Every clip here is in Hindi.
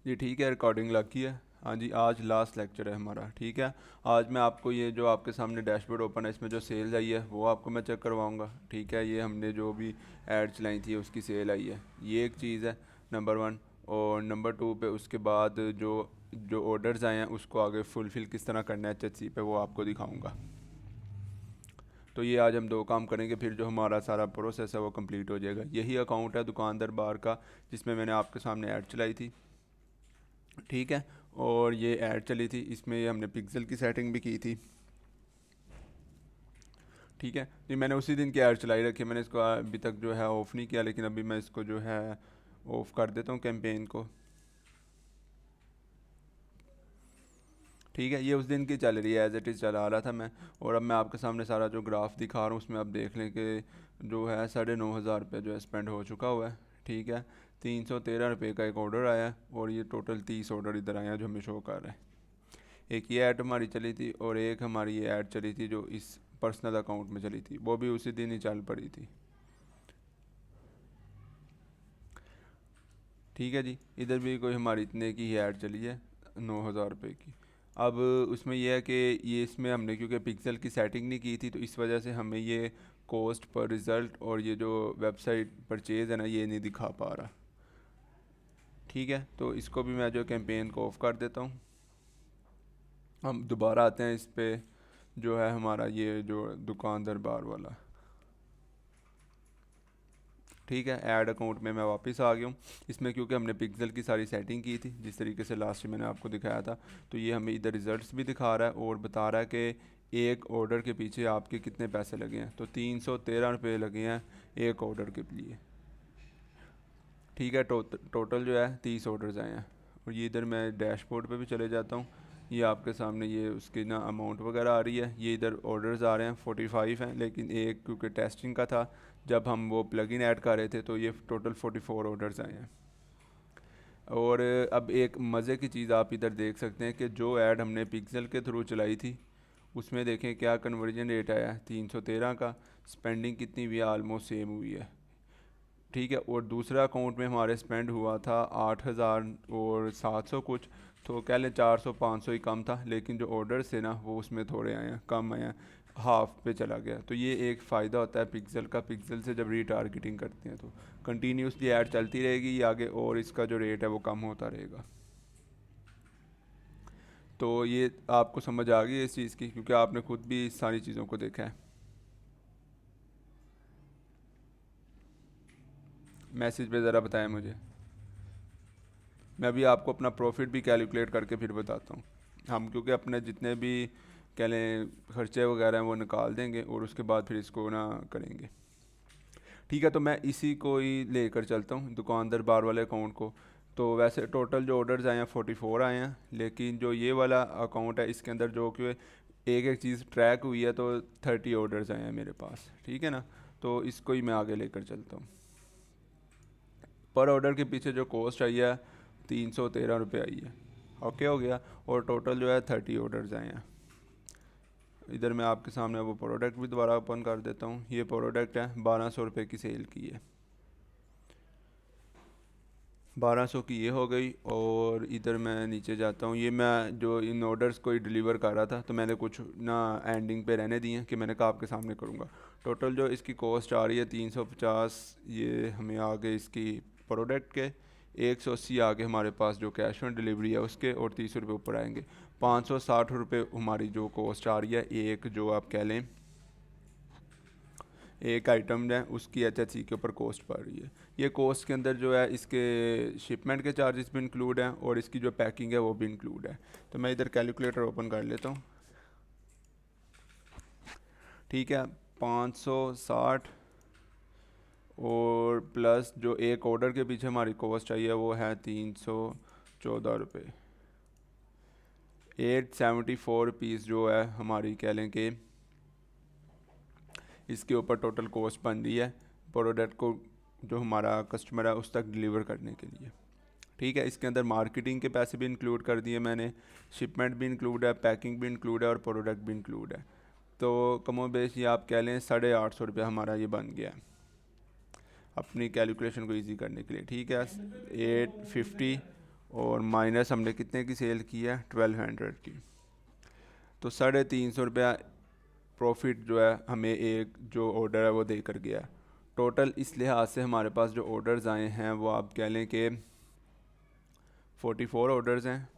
जी ठीक है, रिकॉर्डिंग लग गई है। हाँ जी, आज लास्ट लेक्चर है हमारा। ठीक है, आज मैं आपको ये जो आपके सामने डैशबोर्ड ओपन है, इसमें जो सेल आई है वो आपको मैं चेक करवाऊंगा। ठीक है, ये हमने जो भी ऐड चलाई थी उसकी सेल आई है, ये एक चीज़ है नंबर वन। और नंबर टू पे उसके बाद जो जो ऑर्डर्स आए हैं उसको आगे फुलफ़िल किस तरह करना है एचएचसी पे, वो आपको दिखाऊंगा। तो ये आज हम दो काम करेंगे, फिर जो हमारा सारा प्रोसेस है वो कंप्लीट हो जाएगा। यही अकाउंट है दुकानदार बार का, जिसमें मैंने आपके सामने ऐड चलाई थी। ठीक है, और ये ऐड चली थी, इसमें ये हमने पिक्सल की सेटिंग भी की थी। ठीक है जी, मैंने उसी दिन की ऐड चलाई रखी है, मैंने इसको अभी तक जो है ऑफ़ नहीं किया, लेकिन अभी मैं इसको जो है ऑफ़ कर देता हूँ कैंपेन को। ठीक है, ये उस दिन की चल रही है, एज इट इज़ चला रहा था मैं। और अब मैं आपके सामने सारा जो ग्राफ दिखा रहा हूँ उसमें आप देख लें कि जो है 9,500 रुपये जो है स्पेंड हो चुका हुआ है। ठीक है, 313 रुपये का एक ऑर्डर आया है, और ये टोटल 30 ऑर्डर इधर आए हैं जो हमें शो कर रहे हैं। एक ये ऐड हमारी चली थी, और एक हमारी ये ऐड चली थी जो इस पर्सनल अकाउंट में चली थी, वो भी उसी दिन ही चल पड़ी थी। ठीक है जी, इधर भी कोई हमारी इतने की ही ऐड चली है, 9,000 रुपये की। अब उसमें यह है कि ये इसमें हमने क्योंकि पिक्सल की सेटिंग नहीं की थी, तो इस वजह से हमें ये कॉस्ट पर रिज़ल्ट और ये जो वेबसाइट परचेज़ है ना, ये नहीं दिखा पा रहा। ठीक है, तो इसको भी मैं जो कैंपेन को ऑफ कर देता हूँ। हम दोबारा आते हैं इस पे, जो है हमारा ये जो दुकानदार बार वाला। ठीक है, ऐड अकाउंट में मैं वापस आ गया हूँ। इसमें क्योंकि हमने पिक्सल की सारी सेटिंग की थी जिस तरीके से लास्ट में मैंने आपको दिखाया था, तो ये हमें इधर रिजल्ट्स भी दिखा रहा है और बता रहा है कि एक ऑर्डर के पीछे आपके कितने पैसे लगे हैं। तो 313 रुपये लगे हैं एक ऑर्डर के लिए। ठीक है, टोटल जो है 30 ऑर्डर्स आए हैं। और ये इधर मैं डैशबोर्ड पे भी चले जाता हूँ, ये आपके सामने ये उसकी ना अमाउंट वगैरह आ रही है। ये इधर ऑर्डर्स आ रहे हैं 45 हैं, लेकिन एक क्योंकि टेस्टिंग का था, जब हम वो प्लगइन ऐड कर रहे थे तो ये टोटल 44 ऑर्डर्स आए हैं। और अब एक मज़े की चीज़ आप इधर देख सकते हैं कि जो ऐड हमने पिक्सल के थ्रू चलाई थी उसमें देखें क्या कन्वर्जन रेट आया है 313 का। स्पेंडिंग कितनी हुई है, आलमोस्ट सेम हुई है। ठीक है, और दूसरा अकाउंट में हमारे स्पेंड हुआ था 8,700 कुछ, तो कह लें 400-500 ही कम था, लेकिन जो ऑर्डर्स थे ना वो उसमें थोड़े आए हैं, कम आए हैं, हाफ पे चला गया। तो ये एक फ़ायदा होता है पिक्सल का, पिक्सल से जब रीटारगेटिंग करते हैं तो कंटिन्यूसली ऐड चलती रहेगी ये आगे, और इसका जो रेट है वो कम होता रहेगा। तो ये आपको समझ आ गई इस चीज़ की, क्योंकि आपने खुद भी इस सारी चीज़ों को देखा है। मैसेज पे ज़रा बताएं मुझे, मैं अभी आपको अपना प्रॉफिट भी कैलकुलेट करके फिर बताता हूँ। हम क्योंकि अपने जितने भी कह लें खर्चे वगैरह हैं वो निकाल देंगे, और उसके बाद फिर इसको ना करेंगे। ठीक है, तो मैं इसी को ही लेकर चलता हूँ दुकानदार बार वाले अकाउंट को। तो वैसे टोटल जो ऑर्डर्स आए हैं 44 आए हैं, लेकिन जो ये वाला अकाउंट है इसके अंदर जो कि एक एक चीज़ ट्रैक हुई है, तो 30 ऑर्डर्स आए हैं मेरे पास। ठीक है ना, तो इसको ही मैं आगे लेकर चलता हूँ। पर ऑर्डर के पीछे जो कॉस्ट आई है 313 रुपये आई है। ओके हो गया, और टोटल जो है 30 ऑर्डर्स आए हैं। इधर मैं आपके सामने वो प्रोडक्ट भी दोबारा ओपन कर देता हूँ। ये प्रोडक्ट है 1200 रुपये की सेल की है, 1200 की ये हो गई। और इधर मैं नीचे जाता हूँ, ये मैं जो इन ऑर्डर्स को ही डिलीवर कर रहा था, तो मैंने कुछ ना एंडिंग पे रहने दिए कि मैंने कहा आपके सामने करूँगा। टोटल जो इसकी कॉस्ट आ रही है 350, ये हमें आ गए इसकी प्रोडक्ट के 180 आगे हमारे पास जो कैश ऑन डिलीवरी है उसके, और 30 रुपये ऊपर आएंगे। 560 रुपये हमारी जो कॉस्ट आ रही है, एक जो आप कह लें एक आइटम है उसकी एचएचसी के ऊपर कॉस्ट पड़ रही है। ये कॉस्ट के अंदर जो है इसके शिपमेंट के चार्जेस भी इंक्लूड हैं, और इसकी जो पैकिंग है वो भी इंक्लूड है। तो मैं इधर कैलकुलेटर ओपन कर लेता हूँ। ठीक है, 560 और प्लस जो एक ऑर्डर के पीछे हमारी कॉस्ट आई है वो है 314 रुपये। 874 रुपीज़ जो है हमारी कह लें कि इसके ऊपर टोटल कॉस्ट बन रही है प्रोडक्ट को जो हमारा कस्टमर है उस तक डिलीवर करने के लिए। ठीक है, इसके अंदर मार्केटिंग के पैसे भी इंक्लूड कर दिए मैंने, शिपमेंट भी इंक्लूड है, पैकिंग भी इंक्लूड है, और प्रोडक्ट भी इंक्लूड है। तो कमो बेश ये आप कह लें 850 रुपये हमारा ये बन गया है अपनी कैलकुलेशन को इजी करने के लिए। ठीक है, 850 और माइनस हमने कितने की सेल की है, 1200 की। तो 350 रुपया प्रॉफिट जो है हमें एक जो ऑर्डर है वो दे कर गया है। टोटल इस लिहाज से हमारे पास जो ऑर्डर्स आए हैं वो आप कह लें कि 44 ऑर्डर्स हैं।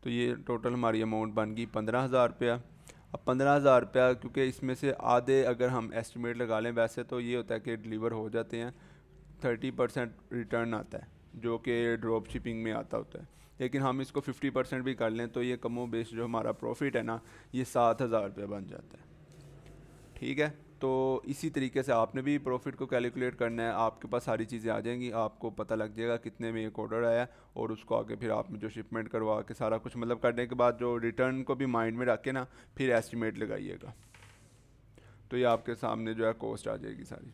तो ये टोटल हमारी अमाउंट बन गई 15,000 रुपया। अब 15,000 रुपया क्योंकि इसमें से आधे अगर हम एस्टिमेट लगा लें, वैसे तो ये होता है कि डिलीवर हो जाते हैं, 30% रिटर्न आता है जो कि ड्रॉप शिपिंग में आता होता है, लेकिन हम इसको 50% भी कर लें तो ये कमो बेश जो हमारा प्रॉफिट है ना, ये 7,000 रुपया बन जाता है। ठीक है, तो इसी तरीके से आपने भी प्रॉफिट को कैलकुलेट करना है। आपके पास सारी चीज़ें आ जाएंगी, आपको पता लग जाएगा कितने में एक ऑर्डर आया, और उसको आगे फिर आप जो शिपमेंट करवा के सारा कुछ मतलब करने के बाद जो रिटर्न को भी माइंड में रख के ना फिर एस्टिमेट लगाइएगा, तो ये आपके सामने जो है कॉस्ट आ जाएगी सारी।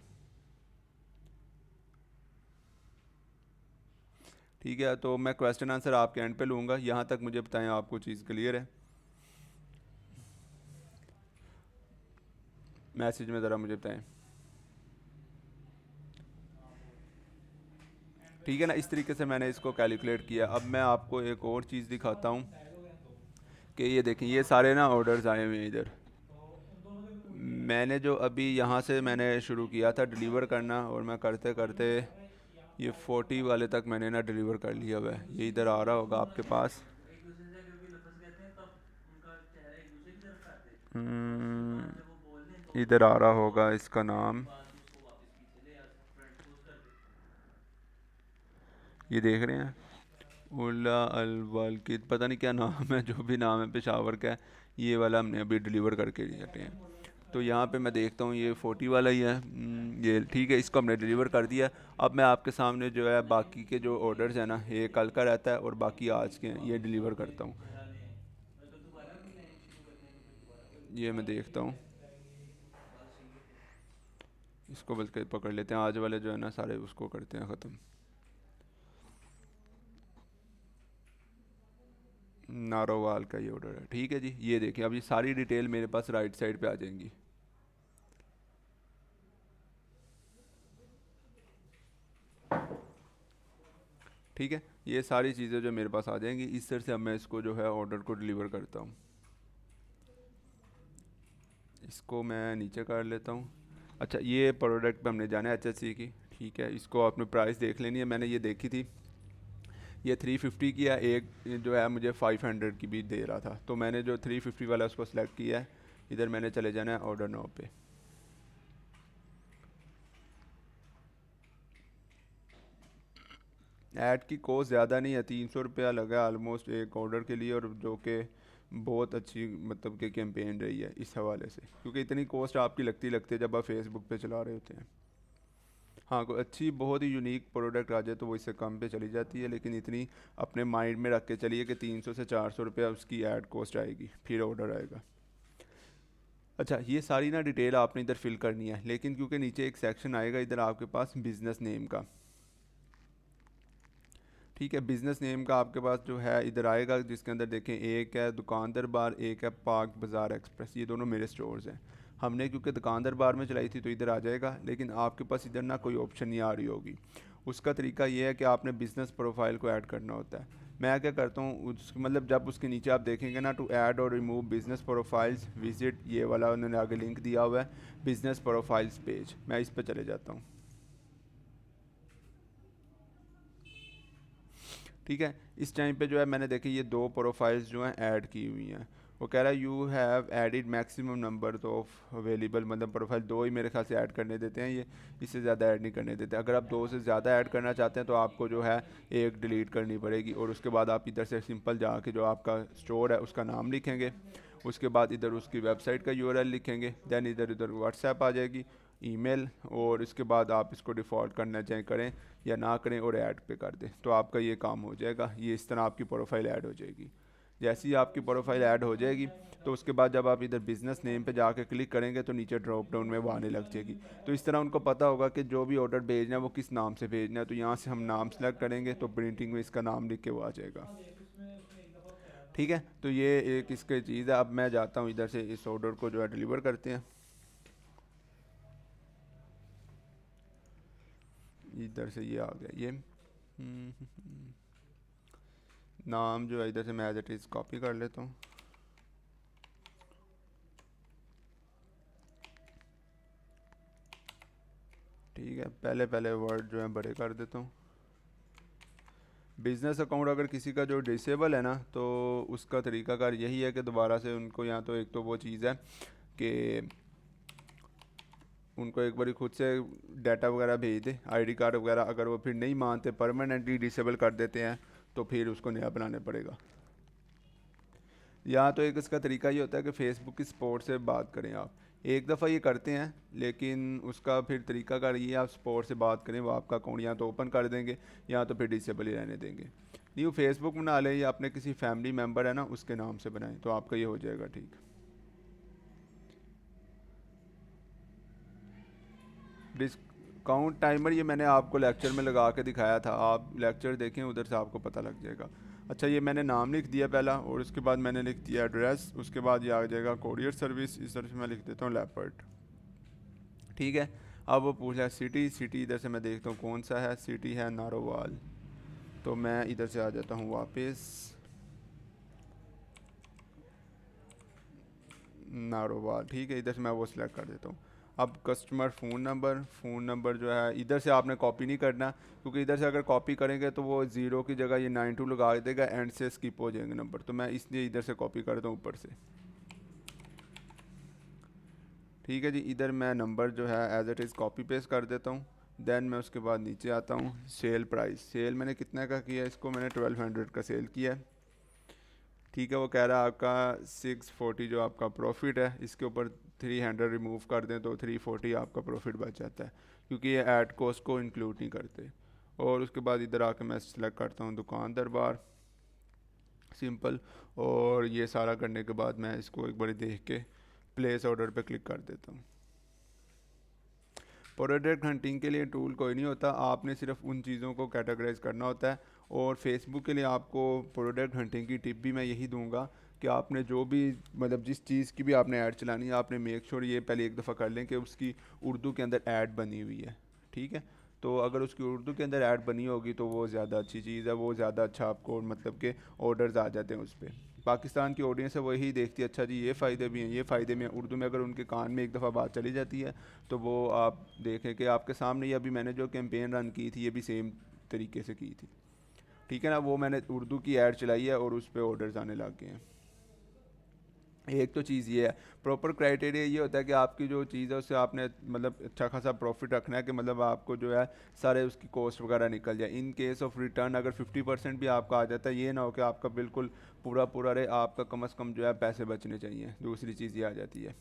ठीक है, तो मैं क्वेश्चन आंसर आपके एंड पे लूँगा, यहाँ तक मुझे बताएं आपको चीज़ क्लियर है? मैसेज में ज़रा मुझे बताएं। ठीक है ना, इस तरीके से मैंने इसको कैलकुलेट किया। अब मैं आपको एक और चीज़ दिखाता हूँ कि ये देखें, ये सारे ना ऑर्डर्स आए हुए हैं इधर। मैंने जो अभी यहाँ से मैंने शुरू किया था डिलीवर करना, और मैं करते करते ये 40 वाले तक मैंने ना डिलीवर कर लिया हुआ है। ये इधर आ रहा होगा आपके पास। इधर आ रहा होगा इसका नाम, ये देख रहे हैं, उला अल वालकिद, पता नहीं क्या नाम है, जो भी नाम है पेशावर का है। ये वाला हमने अभी डिलीवर करके जाते हैं। तो यहाँ पे मैं देखता हूँ ये 40 वाला ही है। ये ठीक है, इसको हमने डिलीवर कर दिया। अब मैं आपके सामने जो है बाकी के जो ऑर्डर्स हैं ना, ये कल का रहता है और बाकी आज के हैं, ये डिलीवर करता हूँ। ये मैं देखता हूँ, इसको बल्कि पकड़ लेते हैं, आज वाले जो है ना सारे उसको करते हैं ख़त्म। नारोवाल का ये ऑर्डर है। ठीक है जी, ये देखिए अब ये सारी डिटेल मेरे पास राइट साइड पे आ जाएंगी। ठीक है, ये सारी चीज़ें जो मेरे पास आ जाएंगी, इस तरह से अब मैं इसको जो है ऑर्डर को डिलीवर करता हूँ। इसको मैं नीचे कर लेता हूँ। अच्छा, ये प्रोडक्ट पे हमने जाना है HSC की। ठीक है, इसको आपने प्राइस देख लेनी है, मैंने ये देखी थी, ये 350 की है। एक जो है मुझे 500 की भी दे रहा था, तो मैंने जो 350 वाला उसको सिलेक्ट किया है। इधर मैंने चले जाना है ऑर्डर नाउ पे। ऐड की कॉस्ट ज़्यादा नहीं है, 300 रुपया लगा ऑलमोस्ट एक ऑर्डर के लिए, और जो कि बहुत अच्छी मतलब कि कैंपेन रही है इस हवाले से, क्योंकि इतनी कॉस्ट आपकी लगती लगती है जब आप फेसबुक पे चला रहे होते हैं। हाँ, कोई अच्छी बहुत ही यूनिक प्रोडक्ट आ जाए तो वो इससे कम पे चली जाती है, लेकिन इतनी अपने माइंड में रख के चलिए कि 300 से 400 रुपया उसकी ऐड कॉस्ट आएगी, फिर ऑर्डर आएगा। अच्छा, ये सारी ना डिटेल आपने इधर फिल करनी है, लेकिन क्योंकि नीचे एक सेक्शन आएगा इधर आपके पास बिज़नेस नेम का। ठीक है, बिज़नेस नेम का आपके पास जो है इधर आएगा, जिसके अंदर देखें एक है दुकानदार बार, एक है पाक बाज़ार एक्सप्रेस, ये दोनों मेरे स्टोर्स हैं। हमने क्योंकि दुकानदार बार में चलाई थी तो इधर आ जाएगा, लेकिन आपके पास इधर ना कोई ऑप्शन नहीं आ रही होगी। उसका तरीका ये है कि आपने बिज़नेस प्रोफाइल को ऐड करना होता है। मैं क्या करता हूँ, उस मतलब जब उसके नीचे आप देखेंगे ना, टू ऐड और रिमूव बिज़नेस प्रोफाइल्स विजिट, ये वाला उन्होंने आगे लिंक दिया हुआ है, बिज़नेस प्रोफाइल्स पेज, मैं इस पर चले जाता हूँ। ठीक है, इस टाइम पे जो है मैंने देखे ये दो प्रोफाइल्स जो हैं ऐड की हुई हैं। वो कह रहा है you have added maximum number of available, मतलब प्रोफाइल दो ही मेरे ख्याल से ऐड करने देते हैं ये, इससे ज़्यादा ऐड नहीं करने देते। अगर आप दो से ज़्यादा ऐड करना चाहते हैं तो आपको जो है एक डिलीट करनी पड़ेगी, और उसके बाद आप इधर से सिंपल जाके जो आपका स्टोर है उसका नाम लिखेंगे, उसके बाद इधर उसकी वेबसाइट का यूआरएल लिखेंगे, देन इधर इधर व्हाट्सएप आ जाएगी, ईमेल, और इसके बाद आप इसको डिफ़ॉल्ट करना चाहें करें या ना करें और ऐड पे कर दें, तो आपका ये काम हो जाएगा। ये इस तरह आपकी प्रोफाइल ऐड हो जाएगी। जैसे ही आपकी प्रोफाइल ऐड हो जाएगी तो उसके बाद जब आप इधर बिज़नेस नेम पे जाके क्लिक करेंगे तो नीचे ड्रॉप डाउन में वो आने लग जाएगी। तो इस तरह उनको पता होगा कि जो भी ऑर्डर भेजना है वो किस नाम से भेजना है, तो यहाँ से हम नाम सेलेक्ट करेंगे तो प्रिंटिंग में इसका नाम लिख के वो आ जाएगा। ठीक है, तो ये एक इसकी चीज़ है। अब मैं जाता हूँ इधर से इस ऑर्डर को जो है डिलीवर करते हैं। इधर से ये आ गया ये नाम जो है इधर से मैं एज इट इज़ कॉपी कर लेता हूँ। ठीक है, पहले पहले वर्ड जो है बड़े कर देता हूँ। बिज़नेस अकाउंट अगर किसी का जो डिसेबल है ना, तो उसका तरीकाकार यही है कि दोबारा से उनको, या तो एक तो वो चीज़ है कि उनको एक बार खुद से डाटा वगैरह भेज दे, आईडी कार्ड वगैरह, अगर वो फिर नहीं मानते, परमानेंटली डिसेबल कर देते हैं, तो फिर उसको नया बनाने पड़ेगा। या तो एक इसका तरीका ये होता है कि फ़ेसबुक की सपोर्ट से बात करें आप। एक दफ़ा ये करते हैं, लेकिन उसका फिर तरीका कर ये आप सपोर्ट से बात करें, वो आपका अकाउंट या तो ओपन कर देंगे या तो फिर डिसेबल ही रहने देंगे। न्यू फेसबुक बना लें या अपने किसी फैमिली मेम्बर है ना उसके नाम से बनाएं, तो आपका ये हो जाएगा ठीक। डिस्काउंट टाइमर ये मैंने आपको लेक्चर में लगा के दिखाया था, आप लेक्चर देखें उधर से आपको पता लग जाएगा। अच्छा, ये मैंने नाम लिख दिया पहला, और उसके बाद मैंने लिख दिया एड्रेस, उसके बाद ये आ जाएगा कोरियर सर्विस, इस तरह से मैं लिख देता हूँ लेपर्ड। ठीक है, अब वो पूछ रहा है सिटी, सिटी इधर से मैं देखता हूँ कौन सा है, सिटी है नारोवाल, तो मैं इधर से आ जाता हूँ वापस, नारोवाल। ठीक है, इधर से मैं वो सिलेक्ट कर देता हूँ। अब कस्टमर फ़ोन नंबर जो है इधर से आपने कॉपी नहीं करना, क्योंकि इधर से अगर कॉपी करेंगे तो वो ज़ीरो की जगह ये 92 लगा देगा, एंड से स्किप हो जाएंगे नंबर, तो मैं इसलिए इधर से कॉपी करता हूँ ऊपर से। ठीक है जी, इधर मैं नंबर जो है as it is copy paste कर देता हूँ। देन मैं उसके बाद नीचे आता हूँ, सेल प्राइस, सेल मैंने कितने का किया, इसको मैंने 1200 का सेल किया है। ठीक है, वो कह रहा है आपका 640 जो आपका प्रॉफिट है, इसके ऊपर 300 रिमूव कर दें तो 340 आपका प्रॉफिट बच जाता है, क्योंकि ये ऐड कॉस्ट को इंक्लूड नहीं करते। और उसके बाद इधर आके मैं सेलेक्ट करता हूँ दुकान दरबार, सिंपल। और ये सारा करने के बाद मैं इसको एक बार देख के प्लेस ऑर्डर पे क्लिक कर देता हूँ। प्रोडक्ट हंटिंग के लिए टूल कोई नहीं होता, आपने सिर्फ उन चीज़ों को कैटेगराइज करना होता है। और फेसबुक के लिए आपको प्रोडक्ट हंटिंग की टिप भी मैं यही दूंगा कि आपने जो भी, मतलब जिस चीज़ की भी आपने ऐड चलानी है, आपने मेक श्योर ये पहले एक दफ़ा कर लें कि उसकी उर्दू के अंदर ऐड बनी हुई है। ठीक है, तो अगर उसकी उर्दू के अंदर ऐड बनी होगी तो वो ज़्यादा अच्छी चीज़ है, वो ज़्यादा अच्छा आपको मतलब के ऑर्डर्स आ जाते हैं उस पर। पाकिस्तान की ऑडियंस है वही देखती है, अच्छा जी ये फ़ायदे भी हैं, ये फ़ायदे में उर्दू में अगर उनके कान में एक दफ़ा बात चली जाती है, तो वो आप देखें कि आपके सामने ही अभी मैंने जो कैंपेन रन की थी ये भी सेम तरीके से की थी। ठीक है ना, वो मैंने उर्दू की ऐड चलाई है और उस पर ऑर्डर्स आने लग गए हैं। एक तो चीज़ ये है, प्रॉपर क्राइटेरिया ये होता है कि आपकी जो चीज़ है उससे आपने मतलब अच्छा खासा प्रॉफिट रखना है, कि मतलब आपको जो है सारे उसकी कॉस्ट वगैरह निकल जाए। इन केस ऑफ रिटर्न अगर 50% भी आपका आ जाता है, ये ना हो कि आपका बिल्कुल पूरा पूरा रहे, आपका कम से कम जो है पैसे बचने चाहिए। दूसरी चीज़ ये आ जाती है।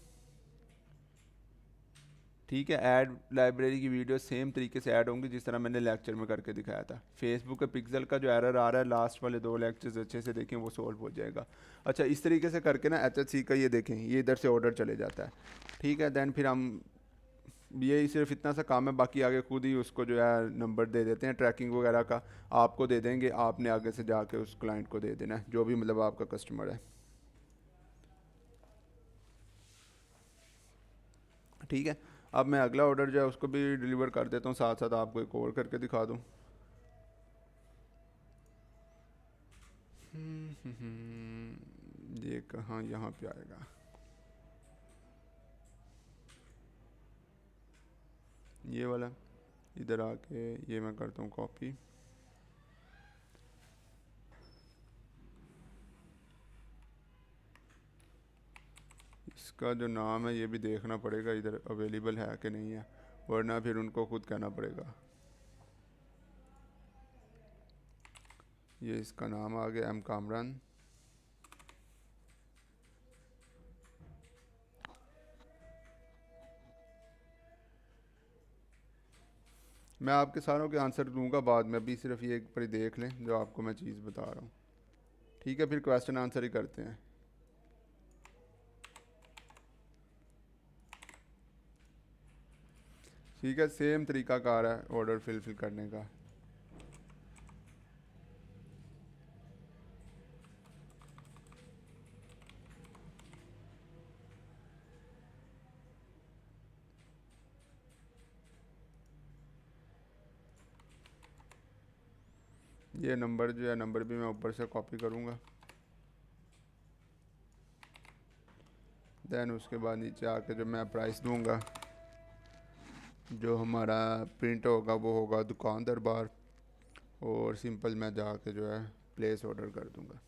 ठीक है, ऐड लाइब्रेरी की वीडियो सेम तरीके से ऐड होंगी जिस तरह मैंने लेक्चर में करके दिखाया था। फेसबुक के पिक्सल का जो एरर आ रहा है, लास्ट वाले 2 लेक्चर्स अच्छे से देखें, वो सॉल्व हो जाएगा। अच्छा, इस तरीके से करके ना HHC का ये देखें, ये इधर से ऑर्डर चले जाता है। ठीक है, देन फिर हम ये सिर्फ इतना सा काम है, बाकी आगे खुद ही उसको जो है नंबर दे देते हैं ट्रैकिंग वगैरह का, आपको दे देंगे, आपने आगे से जाके उस क्लाइंट को दे देना है, जो भी मतलब आपका कस्टमर है। ठीक है, अब मैं अगला ऑर्डर जो है उसको भी डिलीवर कर देता हूँ, साथ साथ आपको एक और करके दिखा दूँ। ये कहाँ, यहाँ पे आएगा, ये वाला। इधर आके ये मैं करता हूँ कॉपी, इसका जो नाम है ये भी देखना पड़ेगा इधर अवेलेबल है कि नहीं है, वरना फिर उनको खुद कहना पड़ेगा। ये इसका नाम आ गया, कामरान। मैं आपके सारों के आंसर दूंगा बाद में, अभी सिर्फ ये एक बार देख लें जो आपको मैं चीज़ बता रहा हूँ। ठीक है, फिर क्वेश्चन आंसर ही करते हैं। ठीक है, सेम तरीका कार है ऑर्डर फिल करने का। ये नंबर जो है, नंबर भी मैं ऊपर से कॉपी करूँगा। देन उसके बाद नीचे आके जो मैं प्राइस दूंगा, जो हमारा प्रिंट होगा वो होगा दुकान दरबार, और सिंपल मैं जाके जो है प्लेस ऑर्डर कर दूंगा।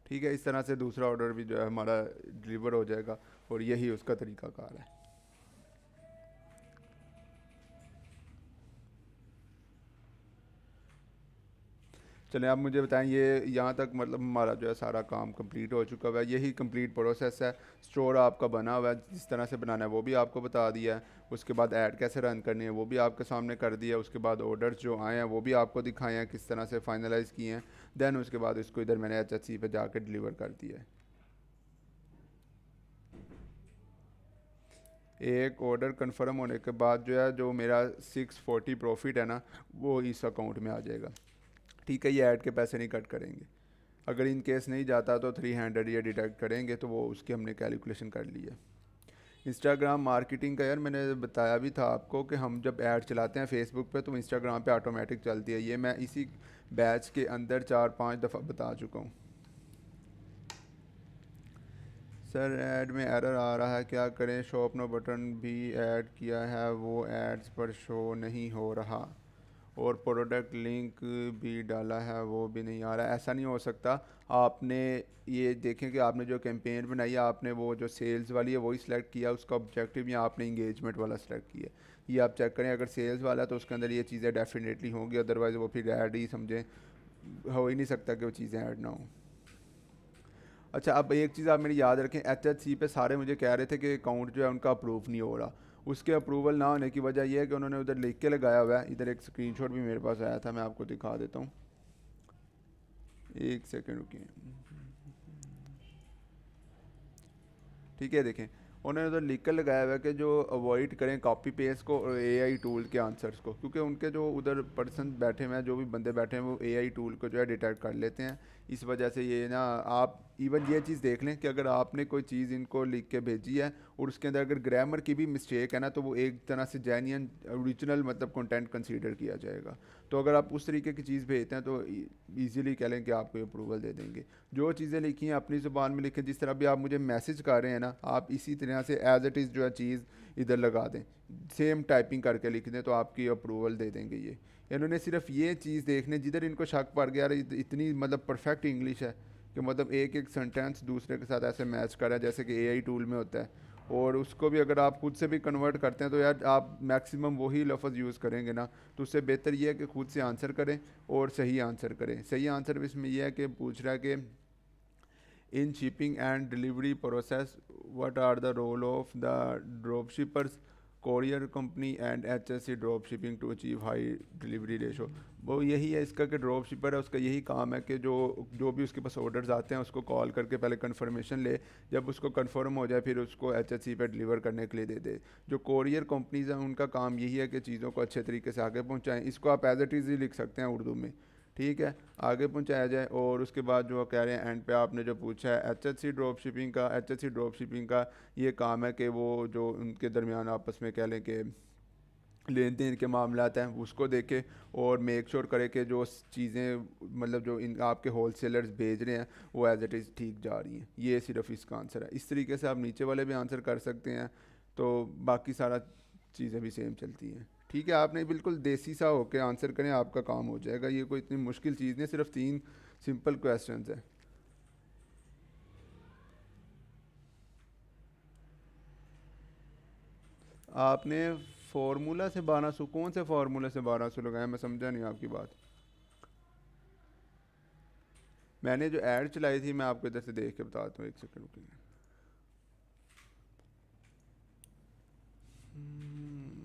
ठीक है, इस तरह से दूसरा ऑर्डर भी जो है हमारा डिलीवर हो जाएगा, और यही उसका तरीकाकार है। चलें, आप मुझे बताएं, ये यहाँ तक मतलब हमारा जो है सारा काम कंप्लीट हो चुका हुआ है, यही कंप्लीट प्रोसेस है। स्टोर आपका बना हुआ है, जिस तरह से बनाना है वो भी आपको बता दिया है। उसके बाद ऐड कैसे रन करनी है वो भी आपके सामने कर दिया है। उसके बाद ऑर्डर्स जो आए हैं वो भी आपको दिखाए हैं, किस तरह से फाइनलाइज़ किए हैं। देन उसके बाद इसको इधर मैंने HHC पे जाके डिलीवर कर दिया है। एक ऑर्डर कंफर्म होने के बाद जो है, जो मेरा 640 प्रॉफिट है ना, वो इस अकाउंट में आ जाएगा। ठीक है, ये ऐड के पैसे नहीं कट करेंगे। अगर इन केस नहीं जाता तो 300 ये डिडक्ट करेंगे, तो वो उसकी हमने कैलकुलेशन कर ली है। इंस्टाग्राम मार्केटिंग का यार मैंने बताया भी था आपको कि हम जब ऐड चलाते हैं फेसबुक पे तो इंस्टाग्राम पे ऑटोमेटिक चलती है। ये मैं इसी बैच के अंदर 4-5 दफ़ा बता चुका हूँ। सर ऐड में एरर आ रहा है, क्या करें? शॉप नो बटन भी ऐड किया है, वो एड्स पर शो नहीं हो रहा, और प्रोडक्ट लिंक भी डाला है वो भी नहीं आ रहा। ऐसा नहीं हो सकता। आपने ये देखें कि आपने जो कैंपेन बनाई है, आपने वो जो सेल्स वाली है वही सिलेक्ट किया, उसका ऑब्जेक्टिव, या आपने इंगेजमेंट वाला सिलेक्ट किया। ये आप चेक करें, अगर सेल्स वाला है तो उसके अंदर ये चीज़ें डेफिनेटली होंगी, अदरवाइज़ वो फिर ऐड ही समझें। हो ही नहीं सकता कि वो चीज़ें ऐड ना हो। अच्छा, अब एक चीज़ आप मेरी याद रखें, HHC पे सारे मुझे कह रहे थे कि अकाउंट जो है उनका अप्रूव नहीं हो रहा। उसके अप्रूवल ना होने की वजह यह है कि उन्होंने उधर लिख के लगाया हुआ है। इधर एक स्क्रीनशॉट भी मेरे पास आया था, मैं आपको दिखा देता हूँ। एक सेकेंड रुकिए। ठीक है, देखें, उन्होंने उधर लिख कर लगाया हुआ है कि जो अवॉइड करें कॉपी पेस्ट को और AI टूल के आंसर्स को, क्योंकि उनके जो उधर पर्सन बैठे हुए हैं, जो भी बंदे बैठे हैं, वो AI टूल को जो है डिटेक्ट कर लेते हैं। इस वजह से ये ना, आप इवन ये चीज़ देख लें कि अगर आपने कोई चीज़ इनको लिख के भेजी है और उसके अंदर अगर ग्रामर की भी मिस्टेक है ना, तो वो एक तरह से जेन्युइन ओरिजिनल मतलब कंटेंट कंसीडर किया जाएगा। तो अगर आप उस तरीके की चीज़ भेजते हैं तो ईज़िली कह लें कि आपको अप्रूवल दे देंगे। जो चीज़ें लिखी हैं अपनी ज़ुबान में लिखें, जिस तरह भी आप मुझे मैसेज कर रहे हैं ना, आप इसी तरह से एज इट इज़ जो है चीज़ इधर लगा दें, सेम टाइपिंग करके लिख दें, तो आपकी अप्रूवल दे देंगे ये। इन्होंने सिर्फ ये चीज़ देखने, जिधर इनको शक पड़ गया, इतनी मतलब परफेक्ट इंग्लिश है कि मतलब एक एक सेंटेंस दूसरे के साथ ऐसे मैच कर रहा है जैसे कि AI टूल में होता है। और उसको भी अगर आप खुद से भी कन्वर्ट करते हैं तो यार आप मैक्सिमम वही लफ्ज़ यूज़ करेंगे ना, तो उससे बेहतर ये है कि खुद से आंसर करें और सही आंसर करें। सही आंसर इसमें यह है कि पूछ रहा है कि in shipping and delivery process, what are the role of the dropshippers, courier company and HSC drop shipping to achieve high delivery ratio? वो यही है इसका कि ड्रॉप शिपर है, उसका यही काम है कि जो जो भी उसके पास ऑर्डर्स आते हैं उसको कॉल करके पहले कंफर्मेशन ले, जब उसको कंफर्म हो जाए फिर उसको HSC पे डिलीवर करने के लिए दे दे। जो कोरियर कंपनीज हैं उनका काम यही है कि चीज़ों को अच्छे तरीके से आगे पहुंचाएं। इसको आप एज इट इज़ ही लिख सकते हैं उर्दू में। ठीक है, आगे पहुंचाया जाए। और उसके बाद जो कह रहे हैं एंड पे आपने जो पूछा है HHC ड्रॉप शिपिंग का ये काम है कि वो जो उनके दरमियान आपस में कह लें कि लेन देन के मामला हैं उसको देखे और मेक श्योर करे कि जो चीज़ें मतलब जो इन आपके होल सेलर्स भेज रहे हैं वो एज इट इज़ ठीक जा रही हैं। ये सिर्फ इसका आंसर है। इस तरीके से आप नीचे वाले भी आंसर कर सकते हैं, तो बाकी सारा चीज़ें भी सेम चलती हैं। ठीक है, आपने बिल्कुल देसी सा होकर आंसर करें, आपका काम हो जाएगा। ये कोई इतनी मुश्किल चीज़ नहीं, सिर्फ 3 सिंपल क्वेश्चंस हैं। आपने फार्मूला से 1200, कौन से फार्मूला से 1200 लगाया? मैं समझा नहीं आपकी बात। मैंने जो ऐड चलाई थी, मैं आपको इधर से देख के बताता हूँ, एक सेकंड रुकिए।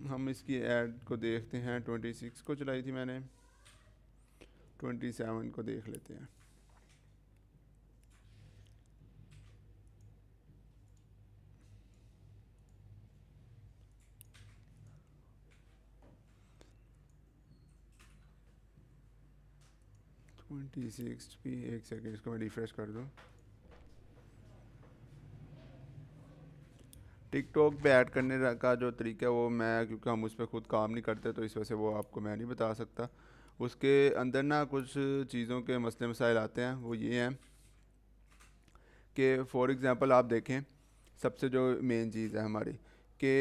हम इसकी ऐड को देखते हैं। 26 को चलाई थी मैंने, 27 को देख लेते हैं। ट्वेंटी सिक्स भी, एक सेकेंड इसको मैं रिफ्रेश कर दूँ। टिकटॉक पे ऐड करने का जो तरीका है वो मैं, क्योंकि हम उस पर खुद काम नहीं करते तो इस वजह से वो आपको मैं नहीं बता सकता। उसके अंदर ना कुछ चीज़ों के मसले मसाइल आते हैं, वो ये हैं कि फॉर एग्ज़ाम्पल आप देखें, सबसे जो मेन चीज़ है हमारी, कि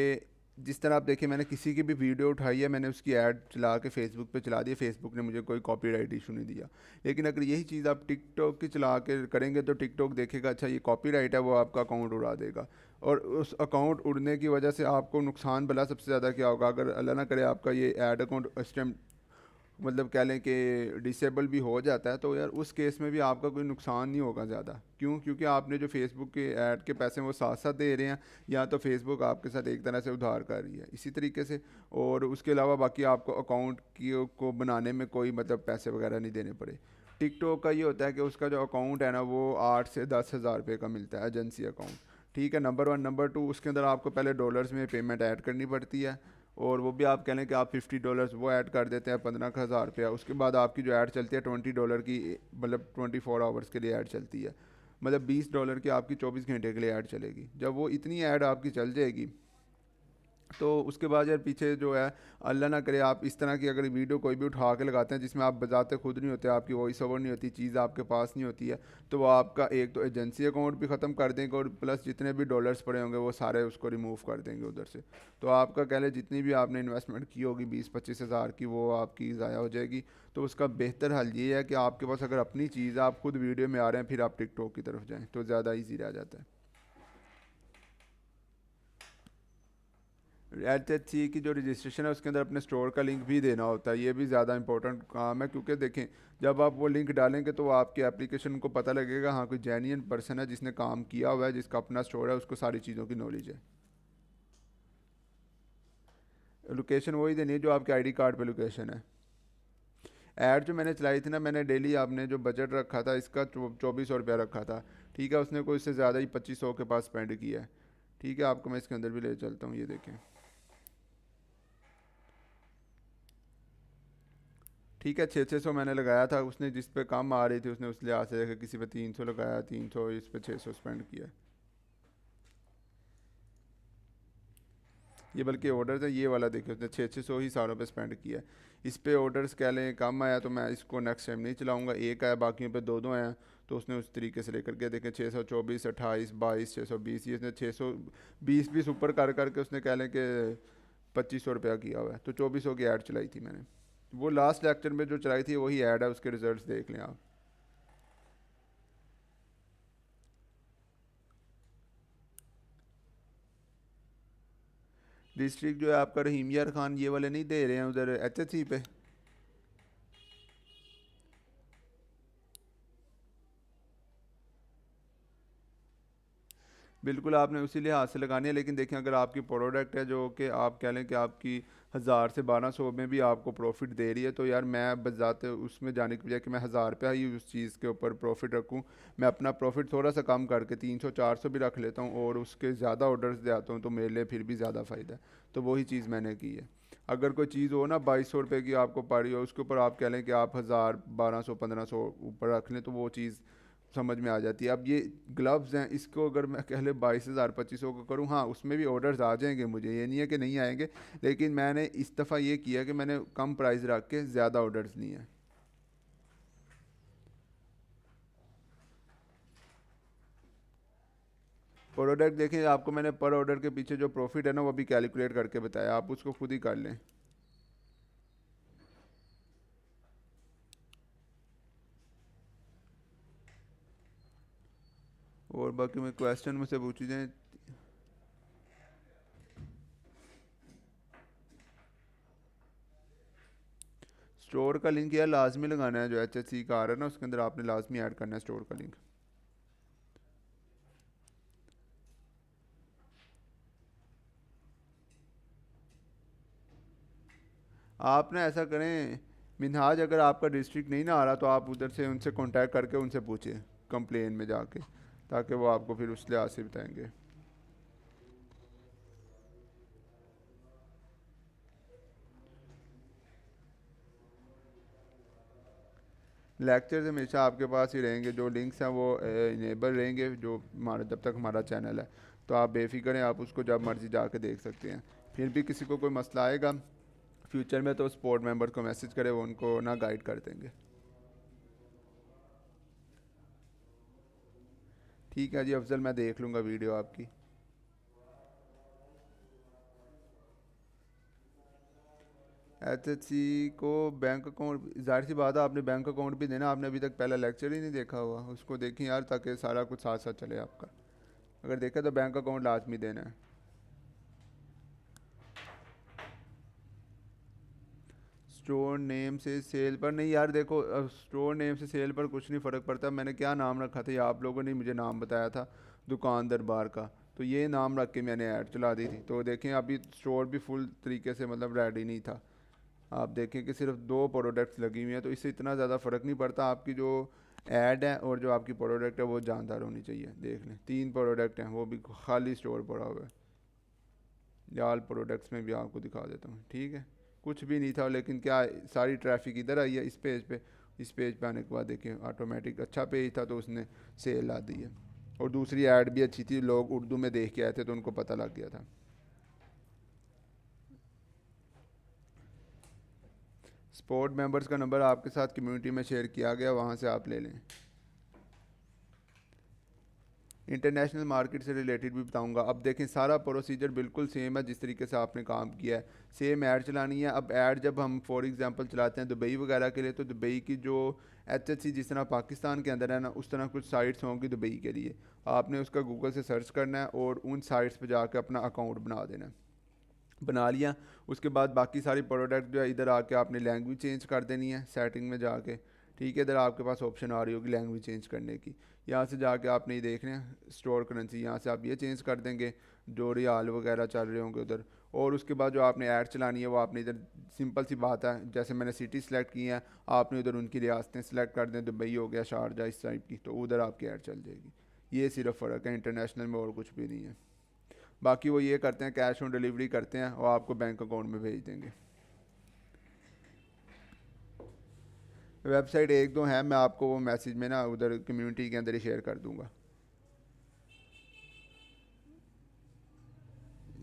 जिस तरह आप देखिए मैंने किसी की भी वीडियो उठाई है, मैंने उसकी ऐड चला के फेसबुक पे चला दी, फेसबुक ने मुझे कोई कॉपीराइट इशू नहीं दिया। लेकिन अगर यही चीज़ आप टिकटॉक की चला के करेंगे तो टिकटॉक देखेगा अच्छा ये कॉपीराइट है, वो आपका अकाउंट उड़ा देगा। और उस अकाउंट उड़ने की वजह से आपको नुकसान भला सबसे ज़्यादा क्या होगा, अगर अल्लाह ना करे आपका ये ऐड अकाउंट इस टाइम मतलब कह लें कि डिसेबल भी हो जाता है, तो यार उस केस में भी आपका कोई नुकसान नहीं होगा ज़्यादा। क्यों? क्योंकि आपने जो फेसबुक के ऐड के पैसे वो साथ साथ दे रहे हैं, या तो फेसबुक आपके साथ एक तरह से उधार कर रही है इसी तरीके से। और उसके अलावा बाकी आपको अकाउंट की को बनाने में कोई मतलब पैसे वगैरह नहीं देने पड़े। टिकटॉक का ये होता है कि उसका जो अकाउंट है ना वो 8 से 10 हज़ार रुपये का मिलता है, एजेंसी अकाउंट। ठीक है, नंबर वन। नंबर टू, उसके अंदर आपको पहले डॉलर्स में पेमेंट ऐड करनी पड़ती है, और वो भी आप कह लें कि आप $50 वो ऐड कर देते हैं, 15,000 रुपया। उसके बाद आपकी जो ऐड चलती है $20 की, मतलब 24 आवर्स के लिए ऐड चलती है, मतलब $20 की आपकी 24 घंटे के लिए ऐड चलेगी। जब वो इतनी ऐड आपकी चल जाएगी तो उसके बाद यार पीछे जो है, अल्लाह ना करे आप इस तरह की अगर वीडियो कोई भी उठा के लगाते हैं जिसमें आप बजाते खुद नहीं होते, आपकी वॉइस ओवर नहीं होती, चीज़ आपके पास नहीं होती है, तो वो आपका एक तो एजेंसी अकाउंट भी ख़त्म कर देंगे, और प्लस जितने भी डॉलर्स पड़े होंगे वो सारे उसको रिमूव कर देंगे उधर से। तो आपका कह लें जितनी भी आपने इन्वेस्टमेंट की होगी 20-25 हज़ार की, वो आपकी ज़ाया हो जाएगी। तो उसका बेहतर हल ये है कि आपके पास अगर अपनी चीज़ आप खुद वीडियो में आ रहे हैं, फिर आप टिकटॉक की तरफ जाएँ तो ज़्यादा ईजी रह जाता है। HHC की जो रजिस्ट्रेशन है उसके अंदर अपने स्टोर का लिंक भी देना होता है, ये भी ज़्यादा इंपॉर्टेंट काम है, क्योंकि देखें जब आप वो लिंक डालेंगे तो आपकी एप्लीकेशन को पता लगेगा हाँ कोई जेन्युइन पर्सन है जिसने काम किया हुआ है, जिसका अपना स्टोर है, उसको सारी चीज़ों की नॉलेज है। लोकेशन वही देनी है जो आपके आईडी कार्ड पे लोकेशन है। ऐड जो मैंने चलाई थी ना, मैंने डेली आपने जो बजट रखा था इसका 2400 रुपया रखा था। ठीक है, उसने कोई इससे ज़्यादा ही 2500 के पास स्पेंड किया है। ठीक है, आपको मैं इसके अंदर भी ले चलता हूँ, ये देखें। ठीक है, 600 मैंने लगाया था, उसने जिस पे कम आ रही थी उसने उस लिहाज से देखा, किसी पे 300 लगाया, 300, इस पे 600 स्पेंड किया। ये बल्कि ऑर्डर है, ये वाला देखिए उसने 600 ही सारों पे स्पेंड किया है। इस पे ऑर्डर्स कह लें कम आया तो मैं इसको नेक्स्ट टाइम नहीं चलाऊंगा, एक आया बाकियों पे दो दो आया, तो उसने उस तरीके से लेकर के देखें 624, 28, 22, 620, ये उसने 620 ऊपर कर करके उसने कह लें कि 2500 रुपया किया हुआ है। तो 2400 की ऐड चलाई थी मैंने, वो लास्ट लेक्चर में जो चलाई थी वही ऐड है, उसके रिजल्ट्स देख लें आप। डिस्ट्रिक्ट जो है आपका रहीम यार खान, ये वाले नहीं दे रहे हैं उधर HHC पे। बिल्कुल आपने उसी लिहाज से लगानी है, लेकिन देखें अगर आपकी प्रोडक्ट है जो कि आप कह लें कि आपकी 1000 से 1200 में भी आपको प्रॉफिट दे रही है, तो यार मैं बजाते उसमें जाने की बजाय कि मैं 1000 रुपया ही उस चीज़ के ऊपर प्रॉफिट रखूँ, मैं अपना प्रॉफिट थोड़ा सा कम करके 300-400 भी रख लेता हूँ और उसके ज़्यादा ऑर्डर्स दे आता हूँ, तो मेरे लिए फिर भी ज़्यादा फ़ायदा है। तो वही चीज़ मैंने की है। अगर कोई चीज़ हो ना 2200 रुपये की आपको पड़ रही हो, उसके ऊपर आप कह लें कि आप 1000, 1200, 1500 ऊपर रख लें, तो वो चीज़ समझ में आ जाती है। अब ये ग्लव्स हैं, इसको अगर मैं कह ले 22,000 2500 का करूँ, हाँ उसमें भी ऑर्डर्स आ जाएंगे मुझे, ये नहीं है कि नहीं आएंगे, लेकिन मैंने इस दफ़ा ये किया कि मैंने कम प्राइस रख के ज़्यादा ऑर्डर्स लिए हैं। प्रोडक्ट देखें, आपको मैंने पर ऑर्डर के पीछे जो प्रॉफिट है ना वो भी कैलकुलेट करके बताया, आप उसको खुद ही कर लें। और बाकी मैं क्वेश्चन मुझसे पूछी जाए। स्टोर का लिंक यार लाजमी लगाना है, जो HHC का आ रहा है ना उसके अंदर आपने लाजमी ऐड करना है स्टोर का लिंक। आप ना ऐसा करें मिनहाज, अगर आपका डिस्ट्रिक्ट नहीं ना आ रहा तो आप उधर से उनसे कांटेक्ट करके उनसे पूछें कंप्लेन में जाके, ताकि वो आपको फिर उस लिहाज से बताएंगे। लेक्चर्स हमेशा आपके पास ही रहेंगे, जो लिंक्स हैं वो इनेबल रहेंगे जो हमारा जब तक हमारा चैनल है। तो आप बेफिक्र हैं, आप उसको जब मर्ज़ी जाके देख सकते हैं। फिर भी किसी को कोई मसला आएगा फ्यूचर में तो सपोर्ट मेंबर को मैसेज करें, वो उनको ना गाइड कर देंगे। ठीक है जी अफजल, मैं देख लूँगा वीडियो आपकी। एचएससी को बैंक अकाउंट, जाहिर सी बात है आपने बैंक अकाउंट भी देना, आपने अभी तक पहला लेक्चर ही नहीं देखा हुआ, उसको देखें यार ताकि सारा कुछ साथ साथ चले आपका। अगर देखा तो बैंक अकाउंट लाजमी देना है। स्टोर नेम से सेल पर नहीं यार, देखो स्टोर नेम से सेल पर कुछ नहीं फ़र्क पड़ता। मैंने क्या नाम रखा था, ये आप लोगों ने मुझे नाम बताया था दुकान दरबार का, तो ये नाम रख के मैंने ऐड चला दी थी। तो देखें अभी स्टोर भी फुल तरीके से मतलब रेडी नहीं था। आप देखें कि सिर्फ 2 प्रोडक्ट्स लगी हुई हैं, तो इससे इतना ज़्यादा फ़र्क नहीं पड़ता। आपकी जो ऐड है और जो आपकी प्रोडक्ट है वो जानदार होनी चाहिए। देख लें 3 प्रोडक्ट हैं, वो भी खाली स्टोर पड़ा हुआ है। याल प्रोडक्ट्स में भी आपको दिखा देता हूँ, ठीक है। कुछ भी नहीं था, लेकिन क्या सारी ट्रैफिक इधर आई है इस पेज पे। इस पेज पे आने के बाद देखिए ऑटोमेटिक अच्छा पेज था तो उसने सेल ला दी है। और दूसरी ऐड भी अच्छी थी, लोग उर्दू में देख के आए थे तो उनको पता लग गया था। स्पोर्ट मेंबर्स का नंबर आपके साथ कम्युनिटी में शेयर किया गया, वहाँ से आप ले लें। इंटरनेशनल मार्केट से रिलेटेड भी बताऊंगा। अब देखें सारा प्रोसीजर बिल्कुल सेम है जिस तरीके से आपने काम किया है, सेम ऐड चलानी है। अब ऐड जब हम फॉर एग्जांपल चलाते हैं दुबई वगैरह के लिए, तो दुबई की जो एचएससी जिस तरह पाकिस्तान के अंदर है ना, उस तरह कुछ साइट्स होंगी दुबई के लिए। आपने उसका गूगल से सर्च करना है और उन साइट्स पर जाकर अपना अकाउंट बना देना है। बना लिया, उसके बाद बाकी सारी प्रोडक्ट जो है इधर आके आपने लैंग्वेज चेंज कर देनी है सेटिंग में जाके। ठीक है, इधर आपके पास ऑप्शन आ रही होगी लैंग्वेज चेंज करने की। यहाँ से जाके आपने ये देखना है स्टोर करेंसी, यहाँ से आप ये चेंज कर देंगे जो रियाल वगैरह चल रहे होंगे उधर। और उसके बाद जो आपने ऐड चलानी है वो आपने इधर, सिंपल सी बात है, जैसे मैंने सिटी सेलेक्ट की है, आपने उधर उनकी रियासतें सेलेक्ट कर दें, दुबई हो गया, शारजा इस टाइप की, तो उधर आपकी ऐड चल जाएगी। ये सिर्फ फ़र्क है, इंटरनेशनल में और कुछ भी नहीं है। बाकी वो ये करते हैं कैश ऑन डिलीवरी करते हैं और आपको बैंक अकाउंट में भेज देंगे। वेबसाइट 1-2 है, मैं आपको वो मैसेज में ना उधर कम्युनिटी के अंदर ही शेयर कर दूंगा।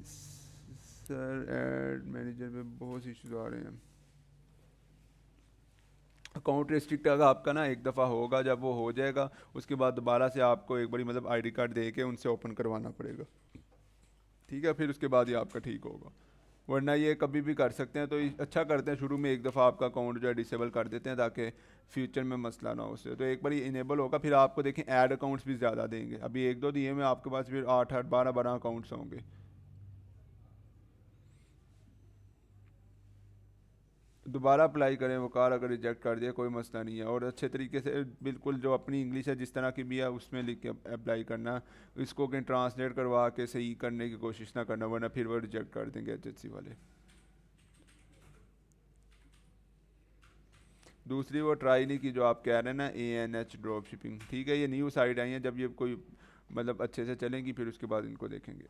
सर एड मैनेजर में बहुत इश्यूज आ रहे हैं। अकाउंट रिस्ट्रिक्ट अगर आपका ना एक दफ़ा होगा, जब वो हो जाएगा उसके बाद दोबारा से आपको एक बारी मतलब आईडी कार्ड दे के उनसे ओपन करवाना पड़ेगा। ठीक है, फिर उसके बाद ही आपका ठीक होगा, वरना ये कभी भी कर सकते हैं। तो अच्छा करते हैं शुरू में एक दफ़ा आपका अकाउंट जो है डिसेबल कर देते हैं ताकि फ्यूचर में मसला ना हो उससे। तो एक बार इनेबल होगा फिर आपको देखें ऐड अकाउंट्स भी ज़्यादा देंगे। अभी 1-2 दिए में आपके पास फिर 8-8 12-12 अकाउंट्स होंगे। दोबारा अप्लाई करें वो कार, अगर रिजेक्ट कर दिया कोई मसला नहीं है। और अच्छे तरीके से बिल्कुल जो अपनी इंग्लिश है जिस तरह की भी है उसमें लिख के अप्लाई करना। इसको कहीं ट्रांसलेट करवा के सही करने की कोशिश ना करना, वरना फिर वो रिजेक्ट कर देंगे एचएससी वाले। दूसरी वो ट्राई नहीं की जो आप कह रहे हैं ना, ANH ड्रॉप शिपिंग। ठीक है, ये न्यू साइट आई है, जब ये कोई मतलब अच्छे से चलेंगी फिर उसके बाद इनको देखेंगे।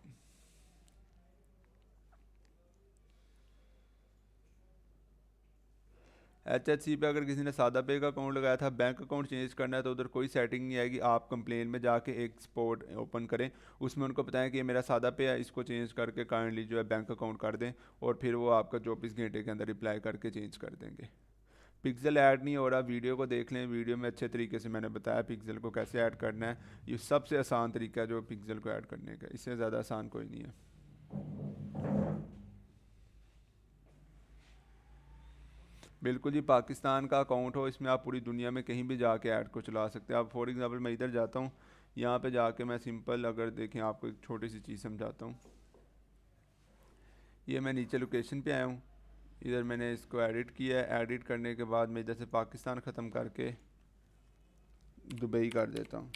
HHC पे अगर किसी ने सादा पे का अकाउंट लगाया था, बैंक अकाउंट चेंज करना है तो उधर कोई सेटिंग नहीं आएगी। आप कंप्लेन में जाके एक स्पोर्ट ओपन करें, उसमें उनको बताएं कि ये मेरा सादा पे है, इसको चेंज करके काइंडली जो है बैंक अकाउंट कर दें, और फिर वो आपका 24 घंटे के अंदर रिप्लाई करके चेंज कर देंगे। पिक्सल ऐड नहीं हो रहा, वीडियो को देख लें, वीडियो में अच्छे तरीके से मैंने बताया पिक्सल को कैसे ऐड करना है। ये सबसे आसान तरीका है जो पिक्सल को ऐड करने का, इससे ज़्यादा आसान कोई नहीं है। बिल्कुल जी, पाकिस्तान का अकाउंट हो, इसमें आप पूरी दुनिया में कहीं भी जाके ऐड को चला सकते हैं। आप फॉर एग्जांपल मैं इधर जाता हूँ, यहाँ पे जाके मैं सिंपल अगर देखें आपको एक छोटी सी चीज़ समझाता हूँ। ये मैं नीचे लोकेशन पे आया हूँ, इधर मैंने इसको एडिट किया है। एडिट करने के बाद मैं इधर से पाकिस्तान ख़त्म करके दुबई कर देता हूँ।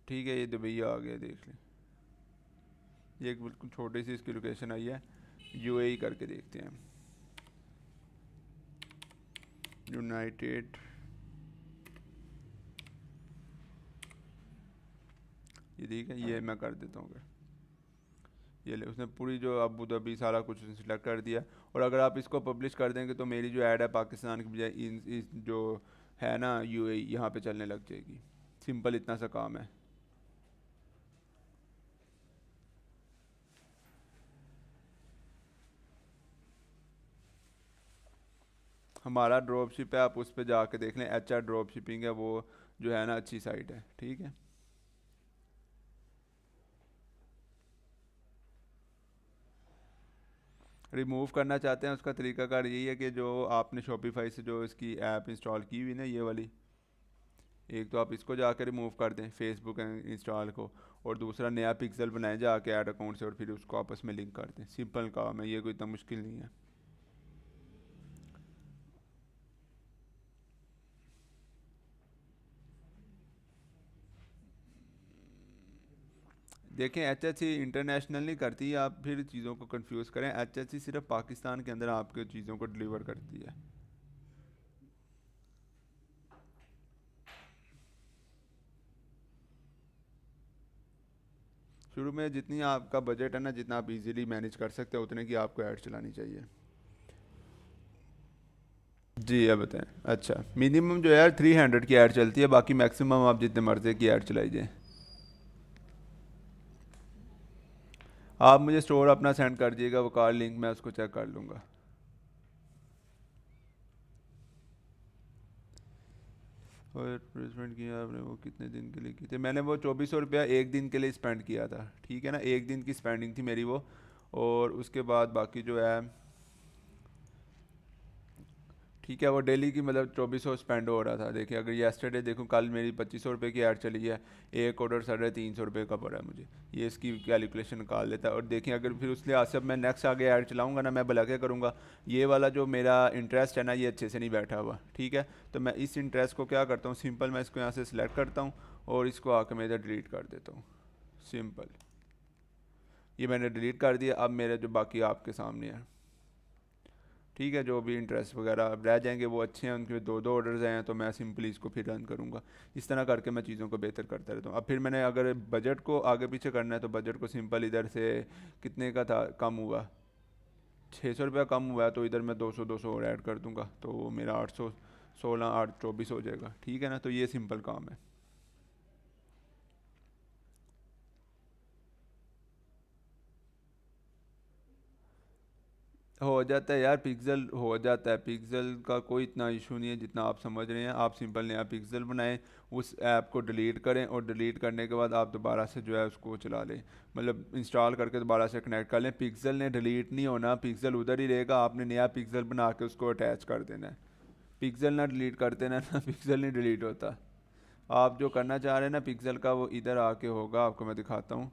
ठीक है, ये दुबई आ गया, देख लें। ये एक बिल्कुल छोटी सी इसकी लोकेशन आई है। UAE करके देखते हैं, यूनाइटेड। ये ठीक है, ये मैं कर देता हूँ। ये ले, उसने पूरी जो अबू धाबी सारा कुछ सिलेक्ट कर दिया। और अगर आप इसको पब्लिश कर देंगे तो मेरी जो ऐड है पाकिस्तान की बजाय इस जो है ना यूएई, यहाँ पे चलने लग जाएगी। सिंपल इतना सा काम है। हमारा ड्रॉप शिप है, आप उस पर जाके देख लें, HR ड्रॉप शिपिंग है वो, जो है ना अच्छी साइट है, ठीक है। रिमूव करना चाहते हैं उसका तरीकाकार यही है कि जो आपने शॉपिफाई से जो इसकी ऐप इंस्टॉल की हुई ना ये वाली, एक तो आप इसको जाके रिमूव कर दें फेसबुक इंस्टॉल को, और दूसरा नया पिक्सल बनाएं जाके ऐड अकाउंट से, और फिर उसको आपस में लिंक कर दें। सिंपल काम है ये, कोई इतना मुश्किल नहीं है। देखें HSC इंटरनेशनल नहीं करती, आप फिर चीज़ों को कंफ्यूज करें। HSC सिर्फ पाकिस्तान के अंदर आपके चीज़ों को डिलीवर करती है। शुरू में जितनी आपका बजट है ना, जितना आप इजीली मैनेज कर सकते हो उतने की आपको ऐड चलानी चाहिए। जी अब बताएं। अच्छा, मिनिमम जो है यार 300 की ऐड चलती है, बाकी मैक्सिमम आप जितने मर्जी की ऐड चलाइए। आप मुझे स्टोर अपना सेंड कर दिएगा वो कार लिंक, मैं उसको चेक कर लूँगा। और एडवर्टाइजमेंट किया आपने, वो कितने दिन के लिए की थी? मैंने वो 2400 रुपया एक दिन के लिए स्पेंड किया था, ठीक है ना, एक दिन की स्पेंडिंग थी मेरी वो। और उसके बाद बाकी जो है, ठीक है, वो डेली की मतलब 2400 स्पेंड हो रहा था। देखिए अगर येस्टरडे देखूँ, कल मेरी 2500 रुपये की ऐड चली है, एक ऑर्डर 350 रुपये का पड़ा है मुझे, ये इसकी कैलकुलेशन निकाल लेता है। और देखिए अगर फिर उस लिहाज से अब मैं नेक्स्ट आगे ऐड चलाऊँगा ना, मैं भला क्या करूँगा, ये वाला जो मेरा इंटरेस्ट है ना ये अच्छे से नहीं बैठा हुआ, ठीक है। तो मैं इस इंटरेस्ट को क्या करता हूँ, सिंपल मैं इसको यहाँ से सिलेक्ट करता हूँ और इसको आके मैं इधर डिलीट कर देता हूँ। सिंपल, ये मैंने डिलीट कर दिया। अब मेरे जो बाकी आपके सामने है, ठीक है, जो भी इंटरेस्ट वगैरह अब रह जाएंगे वो अच्छे हैं, उनके दो दो ऑर्डर्स हैं, तो मैं सिंपली इसको फिर रन करूँगा। इस तरह करके मैं चीज़ों को बेहतर करता रहता हूँ। अब फिर मैंने अगर बजट को आगे पीछे करना है तो बजट को सिंपल इधर से, कितने का था कम हुआ, 600 रुपया कम हुआ है, तो इधर मैं 200 और ऐड कर दूँगा, तो वो मेरा 800, 16 8 24 हो जाएगा, ठीक है ना। तो ये सिंपल काम है। हो जाता है यार, पिक्सल हो जाता है, पिक्सल का कोई इतना इशू नहीं है जितना आप समझ रहे हैं। आप सिंपल नया पिक्सल बनाएं, उस ऐप को डिलीट करें, और डिलीट करने के बाद आप दोबारा से जो है उसको चला लें, मतलब इंस्टॉल करके दोबारा से कनेक्ट कर लें। पिक्सल ने डिलीट नहीं होना, पिक्सल उधर ही रहेगा, आपने नया पिक्सल बना के उसको अटैच कर देना है। पिक्सल ना डिलीट कर देना ना, पिक्सल नहीं डिलीट होता। आप जो करना चाह रहे हैं ना पिक्सल का, वो इधर आके होगा, आपको मैं दिखाता हूँ।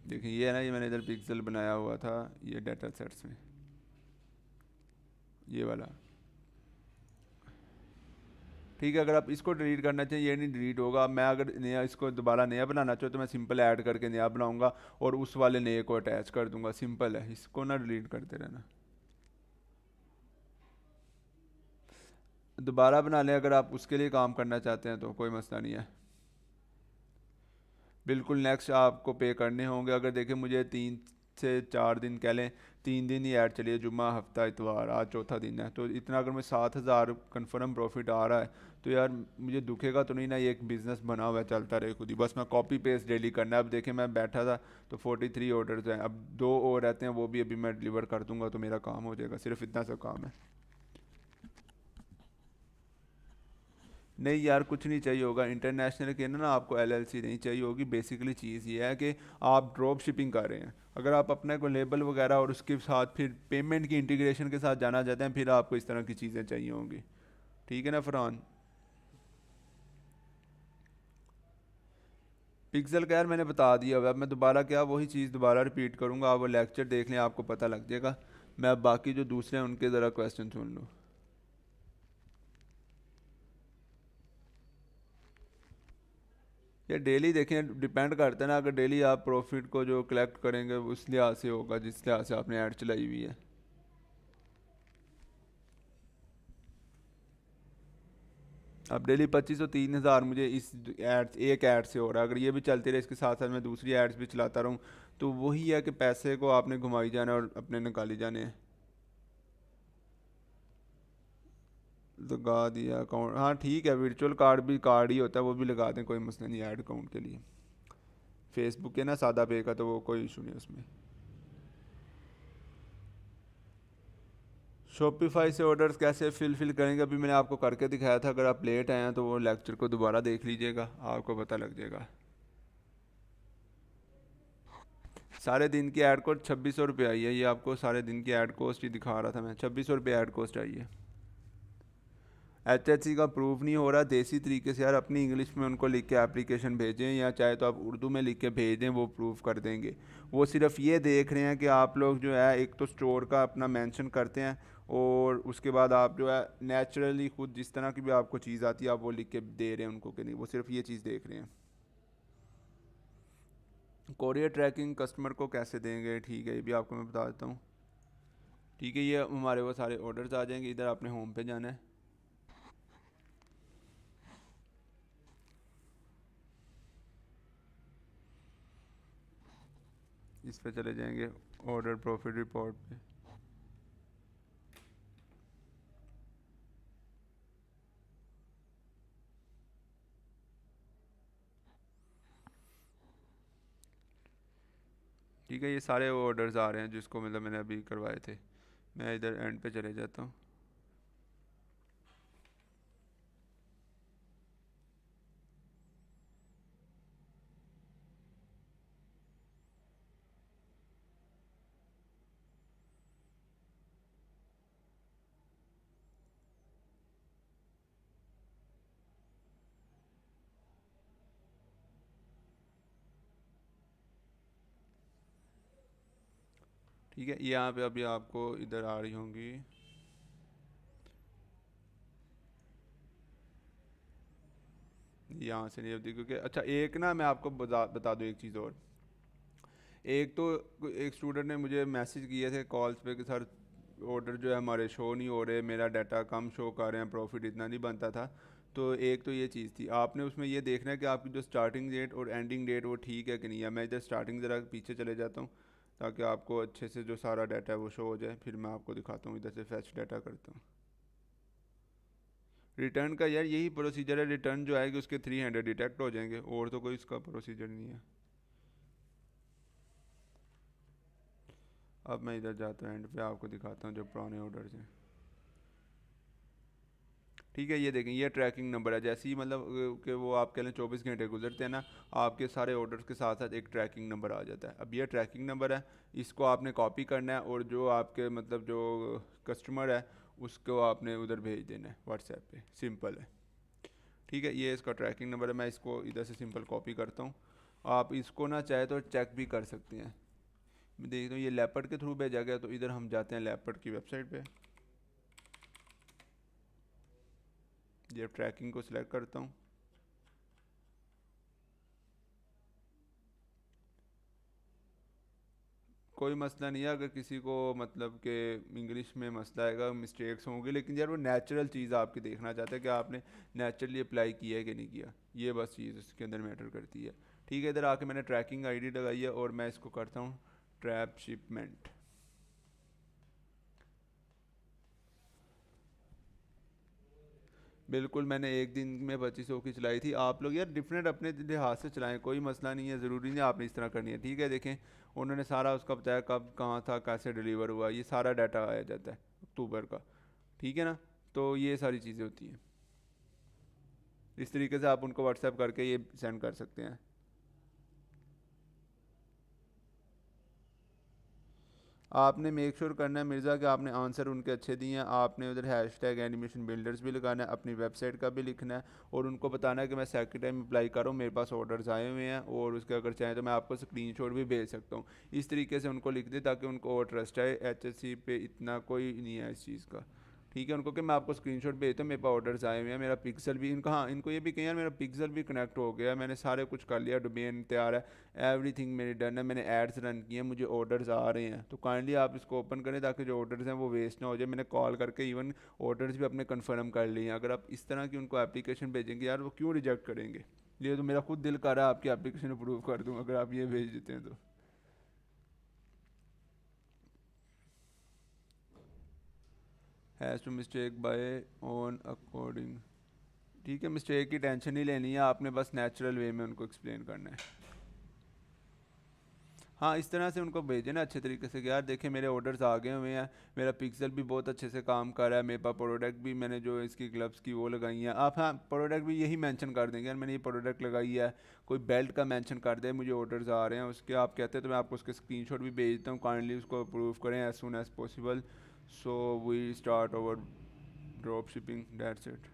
देखिए ये है ना, ये मैंने इधर पिक्सल बनाया हुआ था, ये डाटा सेट्स में, ये वाला, ठीक है। अगर आप इसको डिलीट करना चाहिए, ये नहीं डिलीट होगा। अब मैं अगर नया इसको दोबारा नया बनाना चाहूँ तो मैं सिंपल ऐड करके नया बनाऊंगा और उस वाले नए को अटैच कर दूंगा। सिंपल है, इसको ना डिलीट करते रहना। दोबारा बना लें अगर आप उसके लिए काम करना चाहते हैं तो कोई मसला नहीं है। बिल्कुल नेक्स्ट आपको पे करने होंगे। अगर देखें मुझे 3 से 4 दिन कह लें, 3 दिन ही ऐड चलिए, जुम्मा हफ्ता इतवार, आज चौथा दिन है, तो इतना अगर मैं 7,000 कन्फर्म प्रॉफिट आ रहा है तो यार मुझे दुखेगा तो नहीं ना। ये एक बिज़नेस बना हुआ है, चलता रहे खुद ही, बस मैं कॉपी पेस्ट डेली करना है। अब देखें मैं बैठा था तो 43 ऑर्डर्स हैं, अब 2 और रहते हैं, वो भी अभी मैं डिलीवर कर दूंगा तो मेरा काम हो जाएगा। सिर्फ इतना सा काम है। नहीं यार कुछ नहीं चाहिए होगा इंटरनेशनल के ना, आपको LLC नहीं चाहिए होगी। बेसिकली चीज़ ये है कि आप ड्रॉप शिपिंग कर रहे हैं, अगर आप अपने को लेबल वगैरह और उसके साथ फिर पेमेंट की इंटीग्रेशन के साथ जाना चाहते हैं, फिर आपको इस तरह की चीज़ें चाहिए होंगी, ठीक है ना फरहान। पिक्सल का यार मैंने बता दिया हुआ है, अब मैं दोबारा क्या वही चीज़ दोबारा रिपीट करूँगा, आप वो लेक्चर देख लें, आपको पता लग जाएगा। मैं अब बाकी जो दूसरे हैं उनके ज़रा क्वेश्चन सुन लूँ। ये डेली देखें डिपेंड करता है ना, अगर डेली आप प्रॉफिट को जो कलेक्ट करेंगे उस लिहाज से होगा जिस लिहाज से आपने ऐड चलाई हुई है। अब डेली 25 और 3,000 मुझे इस ऐड, एक ऐड से हो रहा है। अगर ये भी चलती रहे, इसके साथ साथ मैं दूसरी एड्स भी चलाता रहूँ, तो वही है कि पैसे को आपने घुमाई जाना और अपने निकाली जाने हैं। लगा दिया अकाउंट, हाँ ठीक है, वर्चुअल कार्ड भी कार्ड ही होता है, वो भी लगा दें, कोई मसला नहीं है ऐड अकाउंट के लिए। फेसबुक है ना सादा पे का, तो वो कोई इशू नहीं उसमें। शॉपिफाई से ऑर्डर्स कैसे फिल करेंगे अभी मैंने आपको करके दिखाया था, अगर आप लेट आए हैं तो वो लेक्चर को दोबारा देख लीजिएगा, आपको पता लग जाएगा। सारे दिन की ऐड कॉस्ट 2600 रुपये आई है, ये आपको सारे दिन की ऐड कॉस्ट ही दिखा रहा था मैं, 2600 रुपये ऐड कॉस्ट आई है। HHC का प्रूफ नहीं हो रहा, देसी तरीके से यार अपनी इंग्लिश में उनको लिख के एप्लीकेशन भेजें, या चाहे तो आप उर्दू में लिख के भेज दें, वो प्रूफ कर देंगे। वो सिर्फ ये देख रहे हैं कि आप लोग जो है एक तो स्टोर का अपना मेंशन करते हैं, और उसके बाद आप जो है नेचुरली खुद जिस तरह की भी आपको चीज़ आती है आप वो लिख के दे रहे हैं उनको, कि नहीं, वो सिर्फ ये चीज़ देख रहे हैं। कोरियर ट्रैकिंग कस्टमर को कैसे देंगे, ठीक है ये भी आपको मैं बता देता हूँ। ठीक है, ये हमारे वो सारे ऑर्डर्स आ जाएंगे, इधर आपने होम पे जाना है, इस पे चले जाएंगे ऑर्डर प्रॉफिट रिपोर्ट पे। ठीक है, ये सारे ऑर्डर्स आ रहे हैं जिसको मतलब मैंने अभी करवाए थे। मैं इधर एंड पे चले जाता हूँ। ठीक है, ये यहाँ पे अभी आपको इधर आ रही होंगी। यहाँ से नहीं होती क्योंकि, अच्छा एक ना मैं आपको बता दूँ एक चीज़ और। एक तो एक स्टूडेंट ने मुझे मैसेज किए थे कॉल्स पे कि सर ऑर्डर जो है हमारे शो नहीं हो रहे, मेरा डाटा कम शो कर रहे हैं, प्रॉफिट इतना नहीं बनता था। तो एक तो ये चीज़ थी, आपने उसमें ये देखना है कि आपकी जो स्टार्टिंग डेट और एंडिंग डेट वो ठीक है कि नहीं है। मैं इधर स्टार्टिंग ज़रा पीछे चले जाता हूँ ताकि आपको अच्छे से जो सारा डाटा है वो शो हो जाए, फिर मैं आपको दिखाता हूँ, इधर से फैच डाटा करता हूँ। रिटर्न का यार यही प्रोसीजर है, रिटर्न जो आएगी उसके 300 डिटेक्ट हो जाएंगे, और तो कोई इसका प्रोसीजर नहीं है। अब मैं इधर जाता हूँ एंड पे, आपको दिखाता हूँ जो पुराने ऑर्डर्स हैं। ठीक है, ये देखें ये ट्रैकिंग नंबर है, जैसे ही मतलब कि वो आप कह लें 24 घंटे गुजरते हैं ना, आपके सारे ऑर्डर्स के साथ साथ एक ट्रैकिंग नंबर आ जाता है। अब ये ट्रैकिंग नंबर है, इसको आपने कॉपी करना है, और जो आपके मतलब जो कस्टमर है उसको आपने उधर भेज देना है व्हाट्सएप पे, सिंपल है। ठीक है, ये इसका ट्रैकिंग नंबर है, मैं इसको इधर से सिंपल कॉपी करता हूँ। आप इसको ना चाहे तो चेक भी कर सकते हैं। मैं देखता हूँ ये लेपर्ड के थ्रू भेजा गया, तो इधर हम जाते हैं लेपर्ड की वेबसाइट पे, ये ट्रैकिंग को सिलेक्ट करता हूँ। कोई मसला नहीं है, अगर किसी को मतलब कि इंग्लिश में मसला आएगा, मिस्टेक्स होंगे, लेकिन यार वो नेचुरल चीज़ आपकी देखना चाहते हैं कि आपने नेचुरली अप्लाई किया है कि नहीं किया, ये बस चीज़ इसके अंदर मैटर करती है। ठीक है, इधर आके मैंने ट्रैकिंग आईडी लगाई है, और मैं इसको करता हूँ ट्रैप शिपमेंट। बिल्कुल, मैंने एक दिन में 2500 की चलाई थी। आप लोग यार डिफरेंट अपने लिहाज से चलाएं, कोई मसला नहीं है, ज़रूरी नहीं आपने इस तरह करनी है। ठीक है, देखें उन्होंने सारा उसका बताया कब कहाँ था, कैसे डिलीवर हुआ, ये सारा डाटा आया जाता है अक्टूबर का। ठीक है ना, तो ये सारी चीज़ें होती हैं, इस तरीके से आप उनको व्हाट्सएप करके ये सेंड कर सकते हैं। आपने मेक श्योर करना है मिर्ज़ा कि आपने आंसर उनके अच्छे दिए हैं, आपने उधर हैशटैग एनिमेशन बिल्डर्स भी लगाना है, अपनी वेबसाइट का भी लिखना है, और उनको बताना है कि मैं सेकंड टाइम अप्लाई कर रहा हूँ, मेरे पास ऑर्डर्स आए हुए हैं, और उसके अगर चाहें तो मैं आपको स्क्रीनशॉट भी भेज सकता हूँ। इस तरीके से उनको लिख दे ताकि उनको और ट्रस्ट आए। HSC पे इतना कोई नहीं है इस चीज़ का। ठीक है, उनको कि मैं आपको स्क्रीनशॉट भेजता हूँ, मेरे पास ऑर्डर्स आए हुए हैं, मेरा पिक्सल भी इनका, हाँ इनको ये भी कहें यार मेरा पिक्सल भी कनेक्ट हो गया, मैंने सारे कुछ कर लिया, डोमेन तैयार है, एवरीथिंग मेरी डन है, मैंने एड्स रन किए हैं, मुझे ऑर्डर्स आ रहे हैं। तो काइंडली आप इसको ओपन करें ताकि जो ऑर्डर्स हैं वो वेस्ट ना हो जाए। मैंने कॉल करके इवन ऑर्डर्स भी अपने कंफर्म कर लिए हैं। अगर आप इस तरह की उनको एप्लीकेशन भेजेंगे यार वो क्यों रिजेक्ट करेंगे। ये तो मेरा खुद दिल कर रहा है आपकी एप्लीकेशन अप्रूव कर दूँ अगर आप ये भेज देते हैं तो। Has to mistake by on according. ठीक है, मिस्टेक की टेंशन नहीं लेनी है, आपने बस नेचुरल वे में उनको एक्सप्लेन करना है। हाँ, इस तरह से उनको भेजें ना अच्छे तरीके से कि यार देखिए मेरे ऑर्डर्स आ गए हुए हैं, मेरा पिक्सल भी बहुत अच्छे से काम कर रहा है, मेरे पास प्रोडक्ट भी मैंने जो इसकी ग्लव्स की वो लगाई हैं। आप हाँ प्रोडक्ट भी यही मेंशन कर देंगे, यार मैंने ये प्रोडक्ट लगाई है, कोई बेल्ट का मेंशन कर दे, मुझे ऑर्डर्स आ रहे हैं उसके, आप कहते हैं तो मैं आपको उसके स्क्रीनशॉट भी भेजता हूँ, काइंडली उसको अप्रूव करें as soon as possible, so we start over drop shipping, that's it.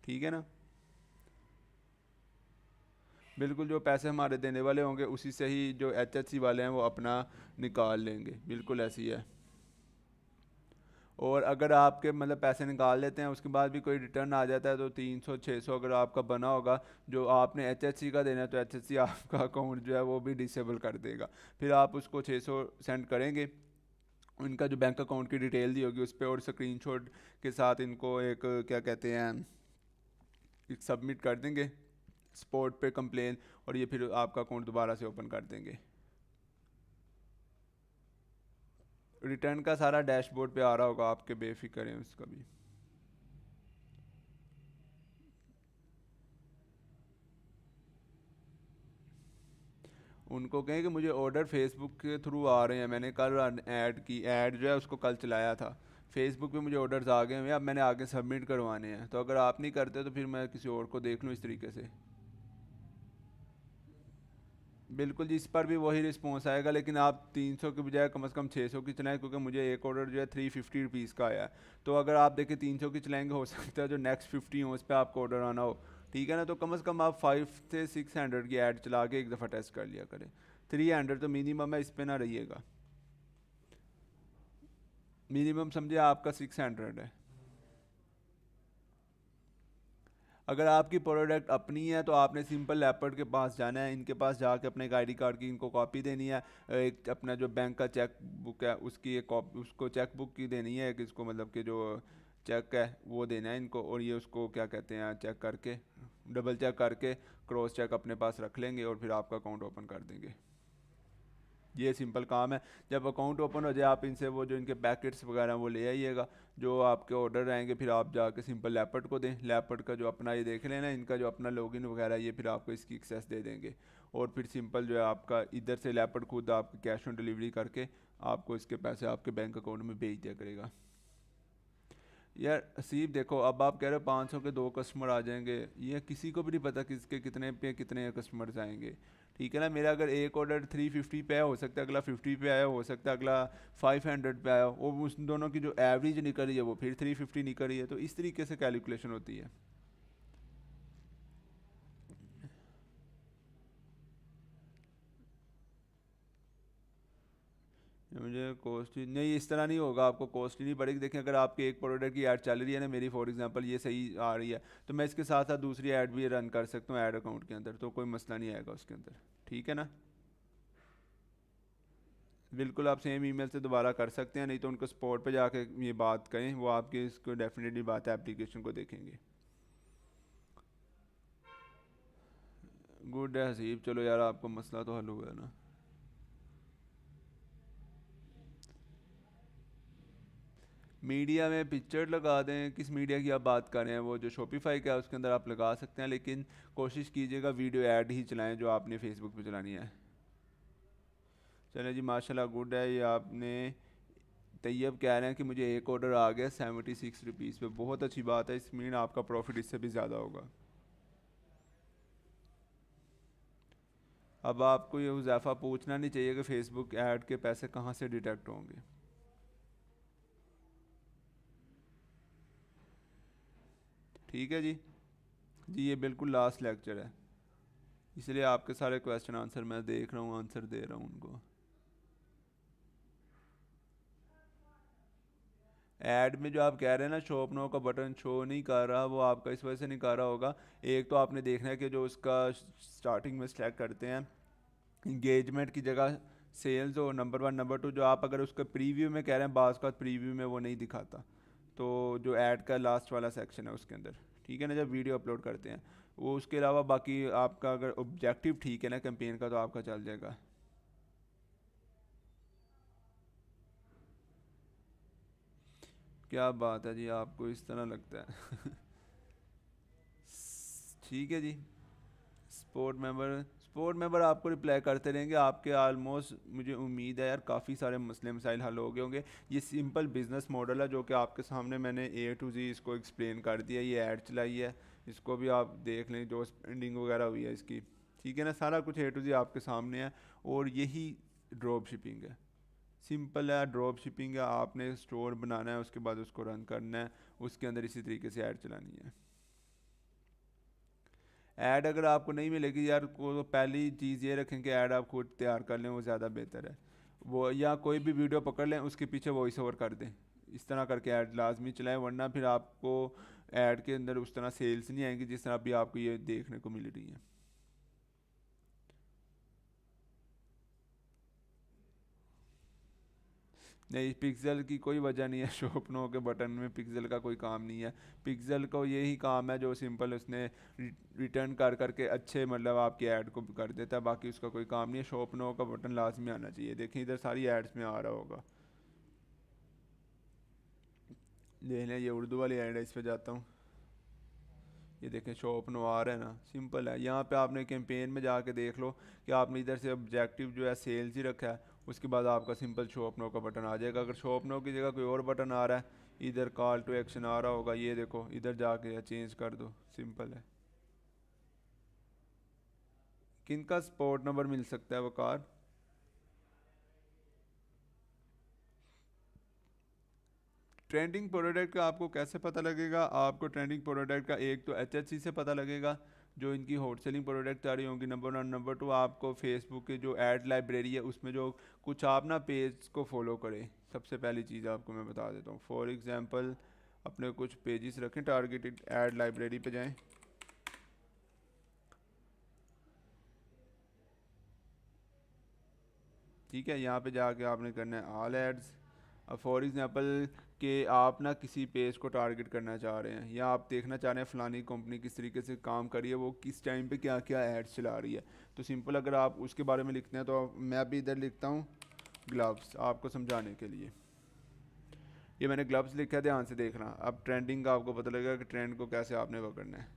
ठीक है ना। बिल्कुल, जो पैसे हमारे देने वाले होंगे उसी से ही जो एचएचसी वाले हैं वो अपना निकाल लेंगे, बिल्कुल ऐसी है। और अगर आपके मतलब पैसे निकाल लेते हैं उसके बाद भी कोई रिटर्न आ जाता है तो 300 600 अगर आपका बना होगा, जो आपने एचएचसी का देना है तो एचएचसी आपका अकाउंट जो है वो भी डिसेबल कर देगा। फिर आप उसको 600 सेंड करेंगे, उनका जो बैंक अकाउंट की डिटेल दी होगी उस पर, और स्क्रीनशॉट के साथ इनको एक क्या कहते हैं एक सबमिट कर देंगे स्पॉट पे कंप्लेन, और ये फिर आपका अकाउंट दोबारा से ओपन कर देंगे। रिटर्न का सारा डैशबोर्ड पे आ रहा होगा आपके, बेफिक्र हैं उसका भी। उनको कहें कि मुझे ऑर्डर फेसबुक के थ्रू आ रहे हैं, मैंने कल ऐड की, ऐड जो है उसको कल चलाया था, फेसबुक पे मुझे ऑर्डर्स आ गए हैं, अब मैंने आगे सबमिट करवाने हैं, तो अगर आप नहीं करते तो फिर मैं किसी और को देख लूँ इस तरीके से। बिल्कुल जी, इस पर भी वही रिस्पॉन्स आएगा, लेकिन आप 300 के बजाय कम से कम 600 की चलाएं, क्योंकि मुझे एक ऑर्डर जो है 350 रुपीज़ का आया है। तो अगर आप देखें 300 की चलाएंगे, हो सकता है जो नेक्स्ट 50 हो उस पर आपको ऑर्डर आना हो। ठीक है ना, तो कम से कम आप 500 से 600 की ऐड चला के एक दफ़ा टेस्ट कर लिया करें। 300 तो मिनिमम है, इस पर ना रहिएगा। मिनिमम समझिए आपका 600 है। अगर आपकी प्रोडक्ट अपनी है तो आपने सिंपल लेपर्ड के पास जाना है, इनके पास जाके अपने एक आईडी कार्ड की इनको कॉपी देनी है, एक अपना जो बैंक का चेक बुक है उसकी एक कॉपी, उसको चेक बुक की देनी है, कि इसको मतलब कि जो चेक है वो देना है इनको, और ये उसको क्या कहते हैं चेक करके, डबल चेक करके क्रॉस चेक अपने पास रख लेंगे और फिर आपका अकाउंट ओपन कर देंगे। ये सिंपल काम है। जब अकाउंट ओपन हो जाए आप इनसे वो जो इनके पैकेट्स वगैरह वो ले आइएगा, जो आपके ऑर्डर आएंगे फिर आप जाके सिंपल लेपर्ड को दें, लेपर्ड का जो अपना ये देख लेना, इनका जो अपना लॉगिन वगैरह ये फिर आपको इसकी एक्सेस दे देंगे, और फिर सिंपल जो है आपका इधर से लेपर्ड खुद आपको कैश ऑन डिलीवरी करके आपको इसके पैसे आपके बैंक अकाउंट में भेज दिया करेगा। यार हसीब देखो, अब आप कह रहे हो 500 के 2 कस्टमर आ जाएंगे, ये किसी को भी नहीं पता किसके कितने पे कितने कस्टमर्स आएंगे। ठीक है ना, मेरा अगर एक ऑर्डर 350 पे आया, हो सकता है अगला 50 पे आया, हो सकता है अगला 500 पे आया, और उस दोनों की जो एवरेज निकल रही है वो फिर 350 निकल रही है, तो इस तरीके से कैलकुलेशन होती है। मुझे कॉस्टली नहीं, इस तरह नहीं होगा, आपको कॉस्टली नहीं पड़ेगी। देखिए अगर आपके एक प्रोडक्ट की ऐड चल रही है ना, मेरी फॉर एग्जांपल ये सही आ रही है, तो मैं इसके साथ साथ दूसरी ऐड भी रन कर सकता हूँ ऐड अकाउंट के अंदर, तो कोई मसला नहीं आएगा उसके अंदर। ठीक है ना। बिल्कुल, आप सेम ईमेल से दोबारा कर सकते हैं, नहीं तो उनको स्पॉट पे जाके ये बात करें, वो आपकी इसको डेफिनेटली बात है, एप्लीकेशन को देखेंगे। गुड है हसीब, चलो यार आपको मसला तो हल हो गया ना। मीडिया में पिक्चर लगा दें, किस मीडिया की आप बात कर रहे हैं, वो जो शॉपिफाई का है उसके अंदर आप लगा सकते हैं, लेकिन कोशिश कीजिएगा वीडियो ऐड ही चलाएं जो आपने फेसबुक पे चलानी है। चलें जी, माशाल्लाह गुड है ये आपने। तैयब कह रहे हैं कि मुझे एक ऑर्डर आ गया 76 रुपीज़ पे, बहुत अच्छी बात है, इस मीन आपका प्रॉफिट इससे भी ज़्यादा होगा। अब आपको ये हुज़ैफ़ा पूछना नहीं चाहिए कि फेसबुक ऐड के पैसे कहाँ से डिटेक्ट होंगे। ठीक है जी। जी ये बिल्कुल लास्ट लेक्चर है, इसलिए आपके सारे क्वेश्चन आंसर मैं देख रहा हूँ, आंसर दे रहा हूँ उनको। ऐड में जो आप कह रहे हैं ना शॉप नो का बटन शो नहीं कर रहा, वो आपका इस वजह से नहीं कर रहा होगा। एक तो आपने देखना है कि जो उसका स्टार्टिंग में सेलेक्ट करते हैं इंगेजमेंट की जगह सेल्स हो, नंबर वन। नंबर टू, जो आप अगर उसका प्रीव्यू में कह रहे हैं, बाज़ का प्रीव्यू में वो नहीं दिखाता, तो जो ऐड का लास्ट वाला सेक्शन है उसके अंदर, ठीक है ना, जब वीडियो अपलोड करते हैं वो। उसके अलावा बाकी आपका अगर ऑब्जेक्टिव ठीक है ना कैंपेन का, तो आपका चल जाएगा। क्या बात है जी, आपको इस तरह लगता है। ठीक है जी। स्पोर्ट मेंबर आपको रिप्लाई करते रहेंगे, आपके आलमोस्ट मुझे उम्मीद है यार काफ़ी सारे मसले मसाइल हल हो गए होंगे। ये सिंपल बिजनेस मॉडल है जो कि आपके सामने मैंने ए टू जी इसको एक्सप्लेन कर दिया। ये ऐड चलाई है, इसको भी आप देख लें जो स्पेंडिंग वगैरह हुई है इसकी। ठीक है ना, सारा कुछ ए टू जी आपके सामने है। और यही ड्रॉप शिपिंग है, सिंपल है। ड्रॉप शिपिंग है, आपने स्टोर बनाना है, उसके बाद उसको रन करना है, उसके अंदर इसी तरीके से ऐड चलानी है। ऐड अगर आपको नहीं मिलेगी यार को, तो पहली चीज़ ये रखें कि ऐड आप खुद तैयार कर लें, वो ज़्यादा बेहतर है। वो या कोई भी वीडियो पकड़ लें, उसके पीछे वॉइस ओवर कर दें। इस तरह करके ऐड लाजमी चलाएं, वरना फिर आपको ऐड के अंदर उस तरह सेल्स नहीं आएंगी जिस तरह अभी आपको ये देखने को मिल रही है। नहीं, पिक्सल की कोई वजह नहीं है। शॉप नो के बटन में पिक्सल का कोई काम नहीं है। पिक्सल को यही काम है जो सिंपल उसने रिटर्न कर करके अच्छे मतलब आपकी ऐड को कर देता है, बाकी उसका कोई काम नहीं है। शॉप नो का बटन लाजमी आना चाहिए। देखें इधर सारी एड्स में आ रहा होगा, देख लें, ये उर्दू वाली ऐड है, इस पर जाता हूँ। ये देखें शॉप नो आ रहा है ना, सिंपल है। यहाँ पे आपने कैंपेन में जाके देख लो कि आपने इधर से ऑब्जेक्टिव जो है सेल्स ही रखा है, उसके बाद आपका सिंपल शॉप नो का बटन आ जाएगा। अगर शॉप नो की जगह कोई और बटन आ रहा है, इधर कॉल टू एक्शन आ रहा होगा, ये देखो इधर जाके चेंज कर दो, सिंपल है। किनका स्पॉट नंबर मिल सकता है वकार? ट्रेंडिंग प्रोडक्ट का आपको कैसे पता लगेगा? आपको ट्रेंडिंग प्रोडक्ट का एक तो एचएचसी से पता लगेगा, जो इनकी हॉट सेलिंग प्रोडक्ट आ रही होंगी, नंबर 1। नंबर 2, आपको फेसबुक के जो ऐड लाइब्रेरी है उसमें जो कुछ आप ना पेज को फॉलो करें। सबसे पहली चीज़ आपको मैं बता देता हूँ, फॉर एग्जांपल अपने कुछ पेजेस रखें, टारगेटेड ऐड लाइब्रेरी पे जाएं। ठीक है, यहाँ पे जाके आपने करना है ऑल एड्स। अब फॉर एग्जांपल कि आप ना किसी पेज को टारगेट करना चाह रहे हैं, या आप देखना चाह रहे हैं फ़लानी कंपनी किस तरीके से काम कर रही है, वो किस टाइम पे क्या क्या एड्स चला रही है। तो सिंपल अगर आप उसके बारे में लिखते हैं, तो मैं भी इधर लिखता हूँ ग्लव्स, आपको समझाने के लिए। ये मैंने ग्लव्स लिखा है, ध्यान से देखना। अब ट्रेंडिंग का आपको पता लगेगा कि ट्रेंड को कैसे आपने पकड़ना है।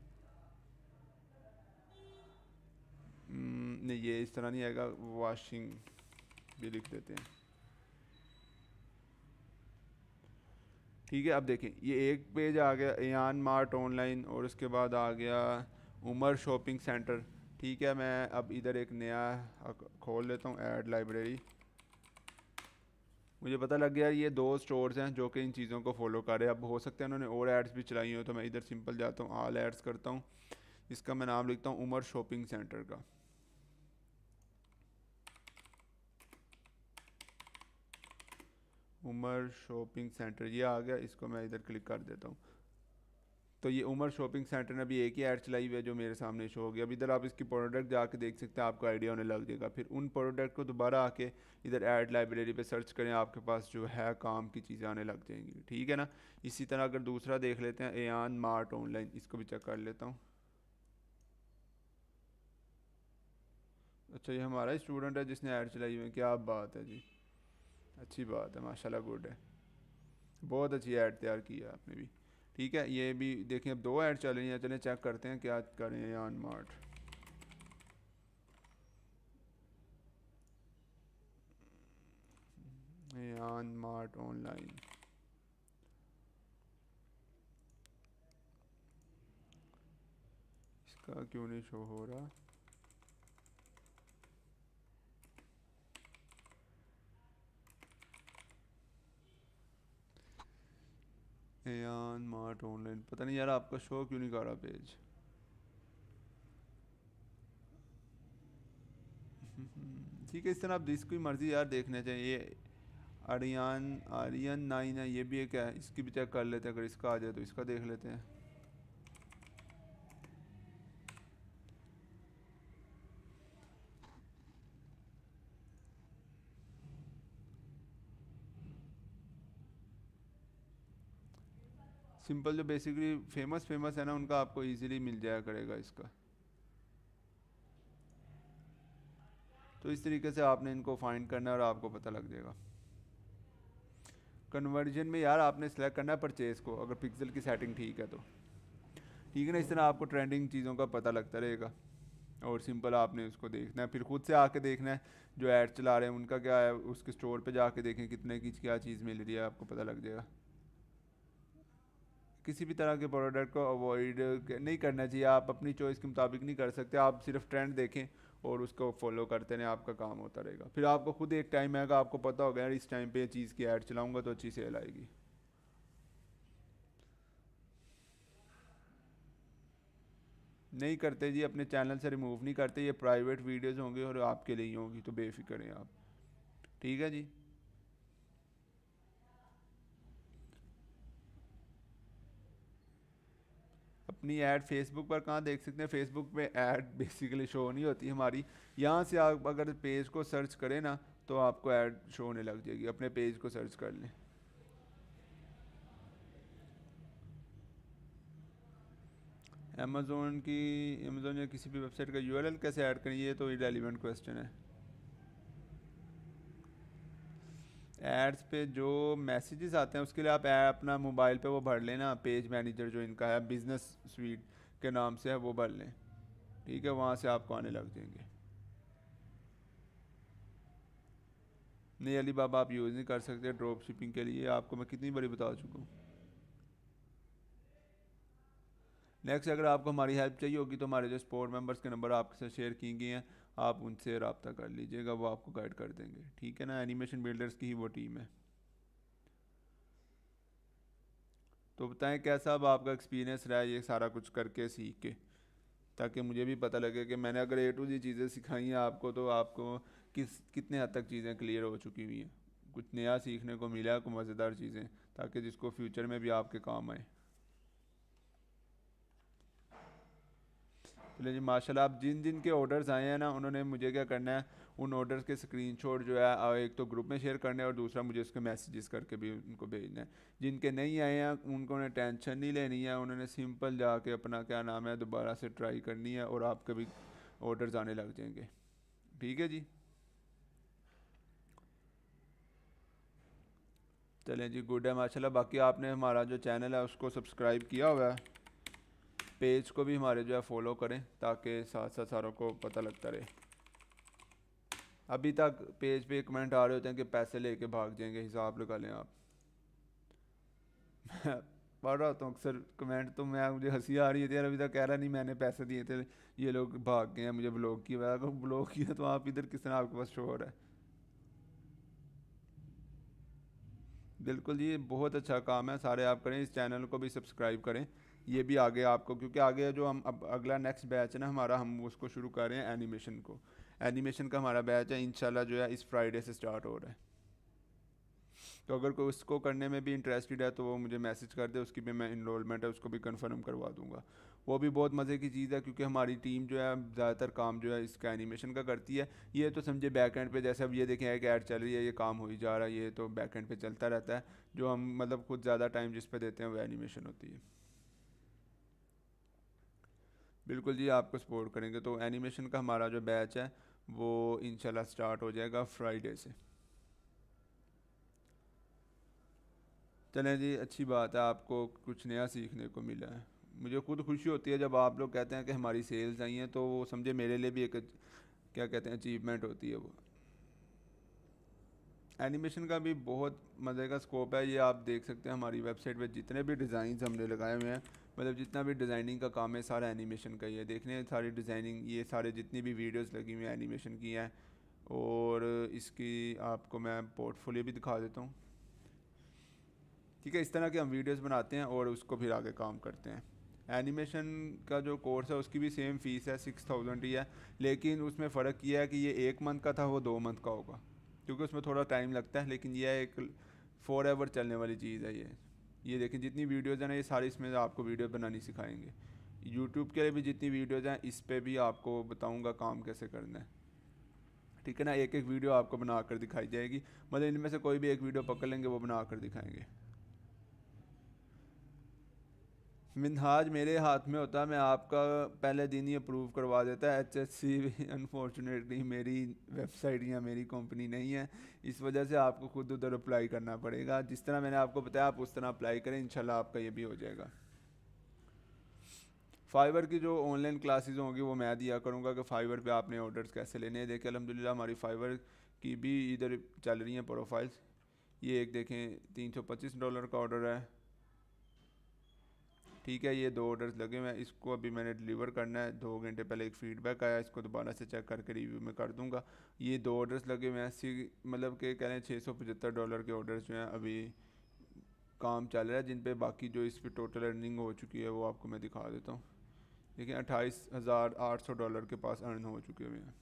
नहीं, ये इस तरह नहीं आएगा, वॉशिंग भी लिख देते हैं। ठीक है, अब देखें ये एक पेज आ गया एयान मार्ट ऑनलाइन, और उसके बाद आ गया उमर शॉपिंग सेंटर। ठीक है, मैं अब इधर एक नया खोल लेता हूँ ऐड लाइब्रेरी। मुझे पता लग गया ये दो स्टोर्स हैं जो कि इन चीज़ों को फॉलो कर रहे हैं। अब हो सकता है उन्होंने और एड्स भी चलाई हो, तो मैं इधर सिंपल जाता हूँ, ऑल एड्स करता हूँ। इसका मैं नाम लिखता हूँ उमर शॉपिंग सेंटर का। उमर शॉपिंग सेंटर ये आ गया, इसको मैं इधर क्लिक कर देता हूँ। तो ये उमर शॉपिंग सेंटर ने अभी एक ही ऐड चलाई हुई है जो मेरे सामने शो हो गया। अब इधर आप इसकी प्रोडक्ट जाके देख सकते हैं, आपको आइडिया होने लग जाएगा। फिर उन प्रोडक्ट को दोबारा आके इधर ऐड लाइब्रेरी पे सर्च करें, आपके पास जो है काम की चीज़ें आने लग जाएंगी। ठीक है ना। इसी तरह अगर दूसरा देख लेते हैं एयान मार्ट ऑनलाइन, इसको भी चेक कर लेता हूँ। अच्छा, ये हमारा स्टूडेंट है जिसने ऐड चलाई हुई है, क्या बात है जी, अच्छी बात है, माशाल्लाह, गुड है। बहुत अच्छी ऐड तैयार की है आपने भी। ठीक है, ये भी देखें, अब दो ऐड चल रही हैं, चलें चेक करते हैं क्या करें। Ayaan mart, Ayaan mart online, इसका क्यों नहीं शो हो रहा? एयान मार्ट ऑनलाइन, पता नहीं यार आपका शो क्यों नहीं कर रहा पेज। ठीक है, इस तरह आप जिसकी मर्ज़ी यार देखना चाहिए। आर्यन आर्यन 9 है, ये भी एक है, इसकी भी चेक कर लेते हैं। अगर इसका आ जाए तो इसका देख लेते हैं। सिंपल जो बेसिकली फेमस फेमस है ना, उनका आपको इजीली मिल जाया करेगा इसका। तो इस तरीके से आपने इनको फाइंड करना है और आपको पता लग जाएगा। कन्वर्जन में यार आपने सेलेक्ट करना है परचेज़ को, अगर पिक्सल की सेटिंग ठीक है तो, ठीक है ना। इस तरह आपको ट्रेंडिंग चीज़ों का पता लगता रहेगा और सिंपल आपने उसको देखना है, फिर खुद से आके देखना है जो ऐड चला रहे हैं उनका क्या है, उसके स्टोर पे जाके देखें कितने की क्या चीज़ मिल रही है, आपको पता लग जाएगा। किसी भी तरह के प्रोडक्ट को अवॉइड नहीं करना चाहिए, आप अपनी चॉइस के मुताबिक नहीं कर सकते, आप सिर्फ ट्रेंड देखें और उसको फॉलो करते रहें, आपका काम होता रहेगा। फिर आपको खुद एक टाइम आएगा, आपको पता होगा यार इस टाइम पे ये चीज़ की ऐड चलाऊंगा तो अच्छी सेल आएगी। नहीं करते जी, अपने चैनल से रिमूव नहीं करते, ये प्राइवेट वीडियोज़ होंगे और आपके लिए ही होंगी, तो बेफिक्र हैं आप। ठीक है जी। अपनी ऐड फेसबुक पर कहाँ देख सकते हैं, फेसबुक पे ऐड बेसिकली शो नहीं होती हमारी। यहाँ से आप अगर पेज को सर्च करें ना तो आपको ऐड शो होने लग जाएगी, अपने पेज को सर्च कर लें। अमेज़ोन या किसी भी वेबसाइट का यूआरएल कैसे ऐड करें, ये तो इरेलीवेंट क्वेश्चन है। एड्स पे जो मैसेजेस आते हैं उसके लिए आप अपना मोबाइल पे वो भर लेना, पेज मैनेजर जो इनका है बिजनेस स्वीट के नाम से है वो भर लें, ठीक है, वहाँ से आपको आने लग जाएंगे। नहीं अली बाबा आप यूज़ नहीं कर सकते ड्रॉप शिपिंग के लिए, आपको मैं कितनी बारी बता चुका हूँ। नेक्स्ट अगर आपको हमारी हेल्प चाहिए होगी तो हमारे जो स्पोर्ट मेंबर्स के नंबर आपके साथ शेयर किए गए हैं, आप उनसे रब्ता कर लीजिएगा, वो आपको गाइड कर देंगे, ठीक है ना। एनिमेशन बिल्डर्स की ही वो टीम है। तो बताएं कैसा अब आपका एक्सपीरियंस रहा है ये सारा कुछ करके सीख के, ताकि मुझे भी पता लगे कि मैंने अगर ए टू जी चीज़ें सिखाई हैं आपको तो आपको कितने हद तक चीज़ें क्लियर हो चुकी हुई हैं, कुछ नया सीखने को मिला, कुछ मज़ेदार चीज़ें, ताकि जिसको फ्यूचर में भी आपके काम आए। चलिए जी माशाल्लाह, आप जिन जिन के ऑर्डर्स आए हैं ना उन्होंने मुझे क्या करना है, उन ऑर्डर्स के स्क्रीनशॉट जो है एक तो ग्रुप में शेयर करना है और दूसरा मुझे उसके मैसेजेस करके भी उनको भेजना है। जिनके नहीं आए हैं उनको उन्हें टेंशन नहीं लेनी है, उन्होंने सिंपल जाके अपना क्या नाम है दोबारा से ट्राई करनी है और आपके भी ऑर्डर्स आने लग जाएंगे, ठीक है जी। चलें जी गुड है माशाल्लाह। बाकी आपने हमारा जो चैनल है उसको सब्सक्राइब किया हुआ है, पेज को भी हमारे जो है फॉलो करें ताकि साथ साथ सारों को पता लगता रहे। अभी तक पेज पे कमेंट आ रहे होते हैं कि पैसे लेके भाग जाएंगे, हिसाब लगा लें आप। मैं पढ़ रहा होता हूँ अक्सर कमेंट, तो मैं मुझे हंसी आ रही है यार, अभी तक कह रहा नहीं मैंने पैसे दिए थे, ये लोग भाग गए हैं, मुझे ब्लॉक किया। अगर ब्लॉक किया तो आप इधर किस तरह आपके पास शो हो रहा है। बिल्कुल जी, ये बहुत अच्छा काम है, सारे आप करें, इस चैनल को भी सब्सक्राइब करें, ये भी आगे आपको, क्योंकि आगे जो हम अब अगला नेक्स्ट बैच है ना हमारा, हम उसको शुरू कर रहे हैं एनिमेशन को। एनिमेशन का हमारा बैच है इंशाल्लाह जो है इस फ्राइडे से स्टार्ट हो रहा है। तो अगर कोई उसको करने में भी इंटरेस्टेड है तो वो मुझे मैसेज कर दे, उसकी भी मैं इनरोलमेंट है उसको भी कंफर्म करवा दूंगा। वो भी बहुत मज़े की चीज़ है क्योंकि हमारी टीम जो है ज़्यादातर काम जो है इसका एनिमेशन का करती है। ये तो समझे बैक एंड पे, जैसे अब ये देखें एक ऐड चल रही है, ये काम हो ही जा रहा है, ये तो बैक एंड पे चलता रहता है। जो हम मतलब खुद ज़्यादा टाइम जिस पे देते हैं वो एनिमेशन होती है। बिल्कुल जी, आपको सपोर्ट करेंगे। तो एनिमेशन का हमारा जो बैच है वो इंशाल्लाह स्टार्ट हो जाएगा फ्राइडे से। चलें जी, अच्छी बात है, आपको कुछ नया सीखने को मिला है। मुझे खुद खुशी होती है जब आप लोग कहते हैं कि हमारी सेल्स आई हैं, तो वो समझे मेरे लिए भी एक क्या कहते हैं अचीवमेंट होती है वो। एनिमेशन का भी बहुत मज़े का स्कोप है, ये आप देख सकते हैं हमारी वेबसाइट पे जितने भी डिज़ाइन हमने लगाए हुए हैं, मतलब जितना भी डिज़ाइनिंग का काम है सारा एनिमेशन का ही है। देखने हैं सारी डिज़ाइनिंग, ये सारे जितनी भी वीडियोस लगी हुई हैं एनिमेशन की हैं। और इसकी आपको मैं पोर्टफोलियो भी दिखा देता हूँ, ठीक है। इस तरह के हम वीडियोस बनाते हैं और उसको फिर आगे काम करते हैं। एनिमेशन का जो कोर्स है उसकी भी सेम फ़ीस है, 6000 ही है, लेकिन उसमें फ़र्क ये है कि ये 1 मंथ का था, वो 2 मंथ का होगा, क्योंकि उसमें थोड़ा टाइम लगता है, लेकिन यह एक फॉर एवर चलने वाली चीज़ है ये देखें जितनी वीडियोज़ हैं ना ये सारी इसमें आपको वीडियो बनानी सिखाएंगे। यूट्यूब के लिए भी जितनी वीडियोज़ हैं इस पर भी आपको बताऊँगा काम कैसे करना है, ठीक है ना। एक एक वीडियो आपको बना कर दिखाई जाएगी, मतलब इनमें से कोई भी एक वीडियो पकड़ लेंगे वो बना कर दिखाएंगे। मिनहाज मेरे हाथ में होता, मैं आपका पहले दिन ही अप्रूव करवा देता है। HSC अनफॉर्चुनेटली मेरी वेबसाइट या मेरी कंपनी नहीं है, इस वजह से आपको खुद उधर अप्लाई करना पड़ेगा। जिस तरह मैंने आपको बताया आप उस तरह अप्लाई करें, इंशाल्लाह आपका ये भी हो जाएगा। फाइवर की जो ऑनलाइन क्लासेस होंगी वो मैं दिया करूँगा कि फाइवर पे आपने ऑर्डर्स कैसे लेने हैं। देखिए अल्हम्दुलिल्लाह हमारी फाइवर की भी इधर चल रही हैं प्रोफाइल्स। ये एक देखें $325 का ऑर्डर है, ठीक है। ये 2 ऑर्डर्स लगे हुए हैं, इसको अभी मैंने डिलीवर करना है। 2 घंटे पहले एक फ़ीडबैक आया, इसको दोबारा से चेक करके रिव्यू में कर दूंगा। ये 2 ऑर्डर्स लगे हुए हैं, मतलब कि कह रहे हैं $675 के ऑर्डर्स जो हैं अभी काम चल रहा है, जिन पे बाकी जो इस पर टोटल अर्निंग हो चुकी है वो आपको मैं दिखा देता हूँ। देखिए $28,800 के पास अर्न हो चुके हुए हैं।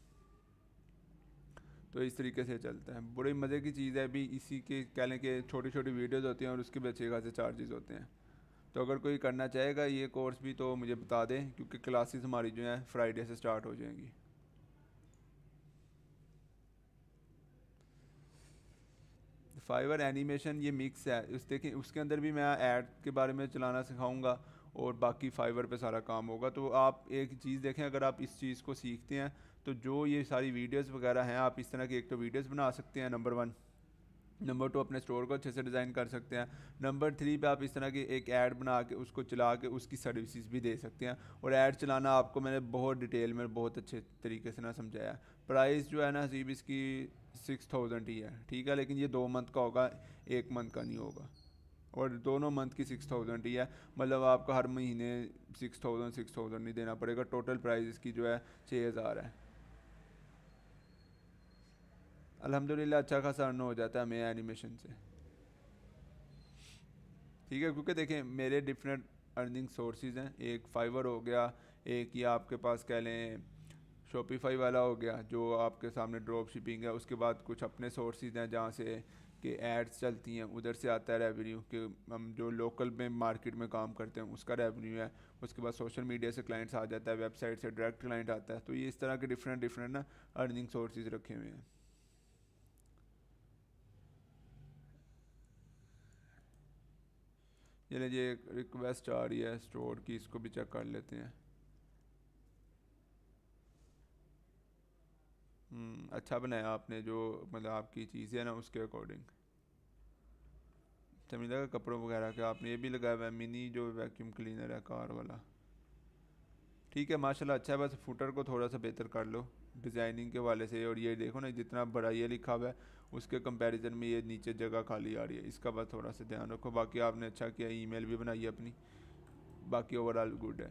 तो इस तरीके से चलता है। बड़ी मज़े की चीज़ है। अभी इसी के कह लें कि छोटी छोटी वीडियोज़ होती हैं और उसके भी अच्छे खासे चार्जेस होते हैं। तो अगर कोई करना चाहेगा ये कोर्स भी तो मुझे बता दें, क्योंकि क्लासेस हमारी जो हैं फ्राइडे से स्टार्ट हो जाएंगी। फाइवर एनिमेशन ये मिक्स है, उस देखें उसके अंदर भी मैं ऐड के बारे में चलाना सिखाऊंगा और बाकी फाइवर पे सारा काम होगा। तो आप एक चीज़ देखें, अगर आप इस चीज़ को सीखते हैं तो जो ये सारी वीडियोस वगैरह हैं आप इस तरह की एक तो वीडियोस बना सकते हैं, नंबर 1। नंबर 2 अपने स्टोर को अच्छे से डिज़ाइन कर सकते हैं। नंबर 3 पे आप इस तरह की एक ऐड बना के उसको चला के उसकी सर्विसेज भी दे सकते हैं। और ऐड चलाना आपको मैंने बहुत डिटेल में बहुत अच्छे तरीके से ना समझाया। प्राइस जो है ना हसीब इसकी 6000 ही है, ठीक है। लेकिन ये 2 मंथ का होगा, 1 मंथ का नहीं होगा। और दोनों मंथ की 6000 ही है, मतलब आपको हर महीने 6000 नहीं देना पड़ेगा। टोटल प्राइस इसकी जो है 6000 है। अल्हम्दुलिल्लाह अच्छा खासा अर्न हो जाता है हमें एनिमेशन से, ठीक है। क्योंकि देखें मेरे डिफरेंट अर्निंग सोर्सेज हैं। एक फाइवर हो गया, एक ये आपके पास कह लें शॉपिफाई वाला हो गया जो आपके सामने ड्रॉप शिपिंग है। उसके बाद कुछ अपने सोर्सेज हैं जहाँ से कि एड्स चलती हैं, उधर से आता है रेवेन्यू, कि हम जो लोकल में मार्केट में काम करते हैं उसका रेवेन्यू है। उसके बाद सोशल मीडिया से क्लाइंट्स आ जाता है, वेबसाइट से डायरेक्ट क्लाइंट आता है। तो ये इस तरह के डिफरेंट डिफरेंट ना अर्निंग सोर्सेज रखे हुए हैं। ये लीजिए एक रिक्वेस्ट आ रही है स्टोर की, इसको भी चेक कर लेते हैं। अच्छा बनाया आपने, जो मतलब आपकी चीज़ें हैं ना उसके अकॉर्डिंग। अच्छा मिला लगा कपड़ों वगैरह के आपने ये भी लगाया हुआ है, मिनी जो वैक्यूम क्लीनर है कार वाला, ठीक है माशाल्लाह अच्छा है। बस फुटर को थोड़ा सा बेहतर कर लो डिज़ाइनिंग के वाले से। और ये देखो ना जितना बड़ा ये लिखा हुआ है उसके कंपैरिजन में ये नीचे जगह खाली आ रही है, इसका बस थोड़ा सा ध्यान रखो। बाकी आपने अच्छा किया, ईमेल भी बनाई है अपनी, बाकी ओवरऑल गुड है।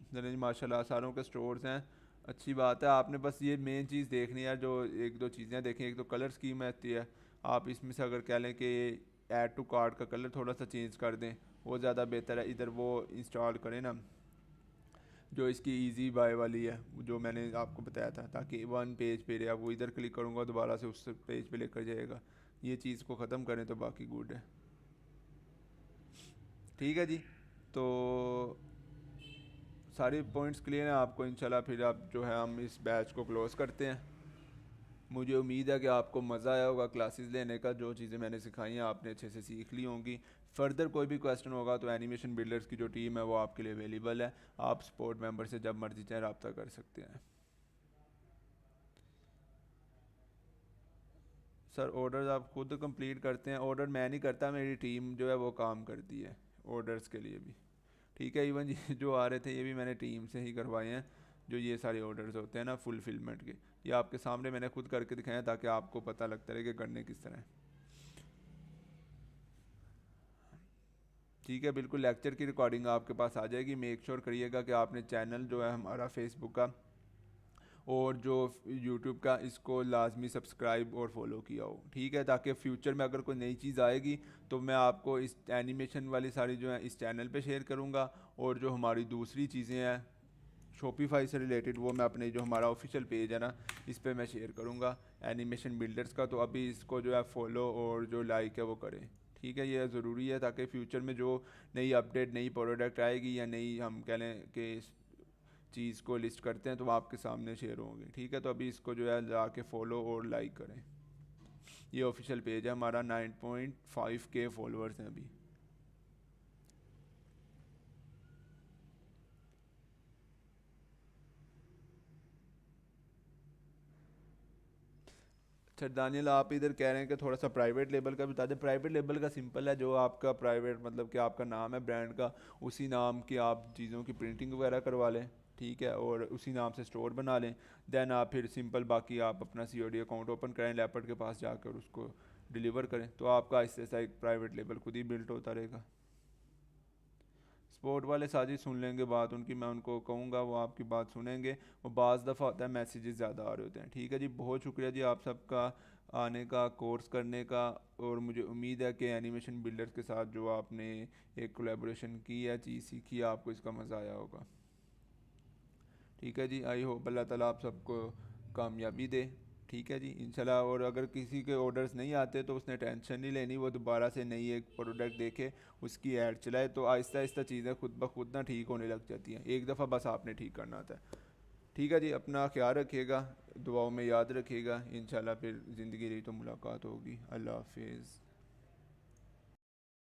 चलिए जी माशाल्लाह सारों के स्टोर्स हैं, अच्छी बात है। आपने बस ये मेन चीज़ देखनी है, जो एक दो चीज़ें देखें। एक तो कलर स्कीम आती है, आप इसमें से अगर कह लें कि ऐड टू कार्ट का कलर थोड़ा सा चेंज कर दें वो ज़्यादा बेहतर है। इधर वो इंस्टॉल करें ना जो इसकी इजी बाय वाली है, जो मैंने आपको बताया था, ताकि वन पेज पे रहे। वो इधर क्लिक करूँगा दोबारा से उस पेज पे लेकर जाएगा। ये चीज़ को ख़त्म करें तो बाकी गुड है, ठीक है जी। तो सारे पॉइंट्स क्लियर हैं आपको इंशाल्लाह। फिर आप जो है हम इस बैच को क्लोज़ करते हैं। मुझे उम्मीद है कि आपको मज़ा आया होगा क्लासेस लेने का। जो चीज़ें मैंने सिखाई हैं आपने अच्छे से सीख ली होंगी। फर्दर कोई भी क्वेश्चन होगा तो एनिमेशन बिल्डर्स की जो टीम है वो आपके लिए अवेलेबल है। आप सपोर्ट मेंबर से जब मर्जी चाहे रब्ता कर सकते हैं। सर ऑर्डर्स आप खुद कंप्लीट करते हैं? ऑर्डर मैं नहीं करता, मेरी टीम जो है वो काम करती है ऑर्डर्स के लिए भी, ठीक है। इवन ये जो आ रहे थे ये भी मैंने टीम से ही करवाए हैं। जो ये सारे ऑर्डर्स होते हैं ना फुलफिलमेंट के, ये आपके सामने मैंने खुद करके दिखाए हैं ताकि आपको पता लगता रहे कि करने किस तरह है, ठीक है। बिल्कुल लेक्चर की रिकॉर्डिंग आपके पास आ जाएगी। मेक श्योर करिएगा कि आपने चैनल जो है हमारा फेसबुक का और जो यूट्यूब का इसको लाजमी सब्सक्राइब और फॉलो किया हो, ठीक है। ताकि फ्यूचर में अगर कोई नई चीज़ आएगी तो मैं आपको इस एनिमेशन वाली सारी जो है इस चैनल पे शेयर करूँगा। और जो हमारी दूसरी चीज़ें हैं शॉपिफाई से रिलेटेड वो मैं अपने जो हमारा ऑफिशियल पेज है ना इस पर मैं शेयर करूँगा एनिमेशन बिल्डर्स का। तो अभी इसको जो है फॉलो और जो लाइक है वो करें, ठीक है। ये ज़रूरी है ताकि फ्यूचर में जो नई अपडेट नई प्रोडक्ट आएगी या नई हम कह लें कि चीज़ को लिस्ट करते हैं तो वो आपके सामने शेयर होंगे, ठीक है। तो अभी इसको जो है जाके फॉलो और लाइक करें। ये ऑफिशियल पेज है हमारा, 9.5K फॉलोअर्स हैं अभी। अच्छा दानियल, आप इधर कह रहे हैं कि थोड़ा सा प्राइवेट लेबल का बता दें। प्राइवेट लेबल का सिंपल है, जो आपका प्राइवेट मतलब कि आपका नाम है ब्रांड का, उसी नाम की आप चीज़ों की प्रिंटिंग वगैरह करवा लें, ठीक है, और उसी नाम से स्टोर बना लें। देन आप फिर सिंपल बाकी आप अपना COD अकाउंट ओपन करें लेपर्ड के पास जाकर, उसको डिलीवर करें, तो आपका आहिस्ता आहिस्ता एक प्राइवेट लेबल खुद ही बिल्ट होता रहेगा। स्पोर्ट वाले साजिद सुन लेंगे बात उनकी, मैं उनको कहूँगा वो आपकी बात सुनेंगे। वो बाज़ दफ़ा होता है मैसेजेस ज़्यादा आ रहे होते हैं। ठीक है जी, बहुत शुक्रिया जी आप सबका आने का, कोर्स करने का। और मुझे उम्मीद है कि एनिमेशन बिल्डर्स के साथ जो आपने एक कोलैबोरेशन की है, चीज़ सीखी है, आपको इसका मज़ा आया होगा। ठीक है जी, आई होप अल्लाह ताला आप सबको कामयाबी दे। ठीक है जी इंशाल्लाह। और अगर किसी के ऑर्डर्स नहीं आते तो उसने टेंशन नहीं लेनी, वो दोबारा से नई एक प्रोडक्ट देखे, उसकी ऐड चलाए, तो आहिस्ता आहिस्ता चीज़ें खुद ब खुद ना ठीक होने लग जाती हैं। एक दफ़ा बस आपने ठीक करना होता है। ठीक है जी, अपना ख्याल रखिएगा, दुआओं में याद रखिएगा। इंशाल्लाह फिर ज़िंदगी रही तो मुलाकात होगी। अल्लाह हाफिज़।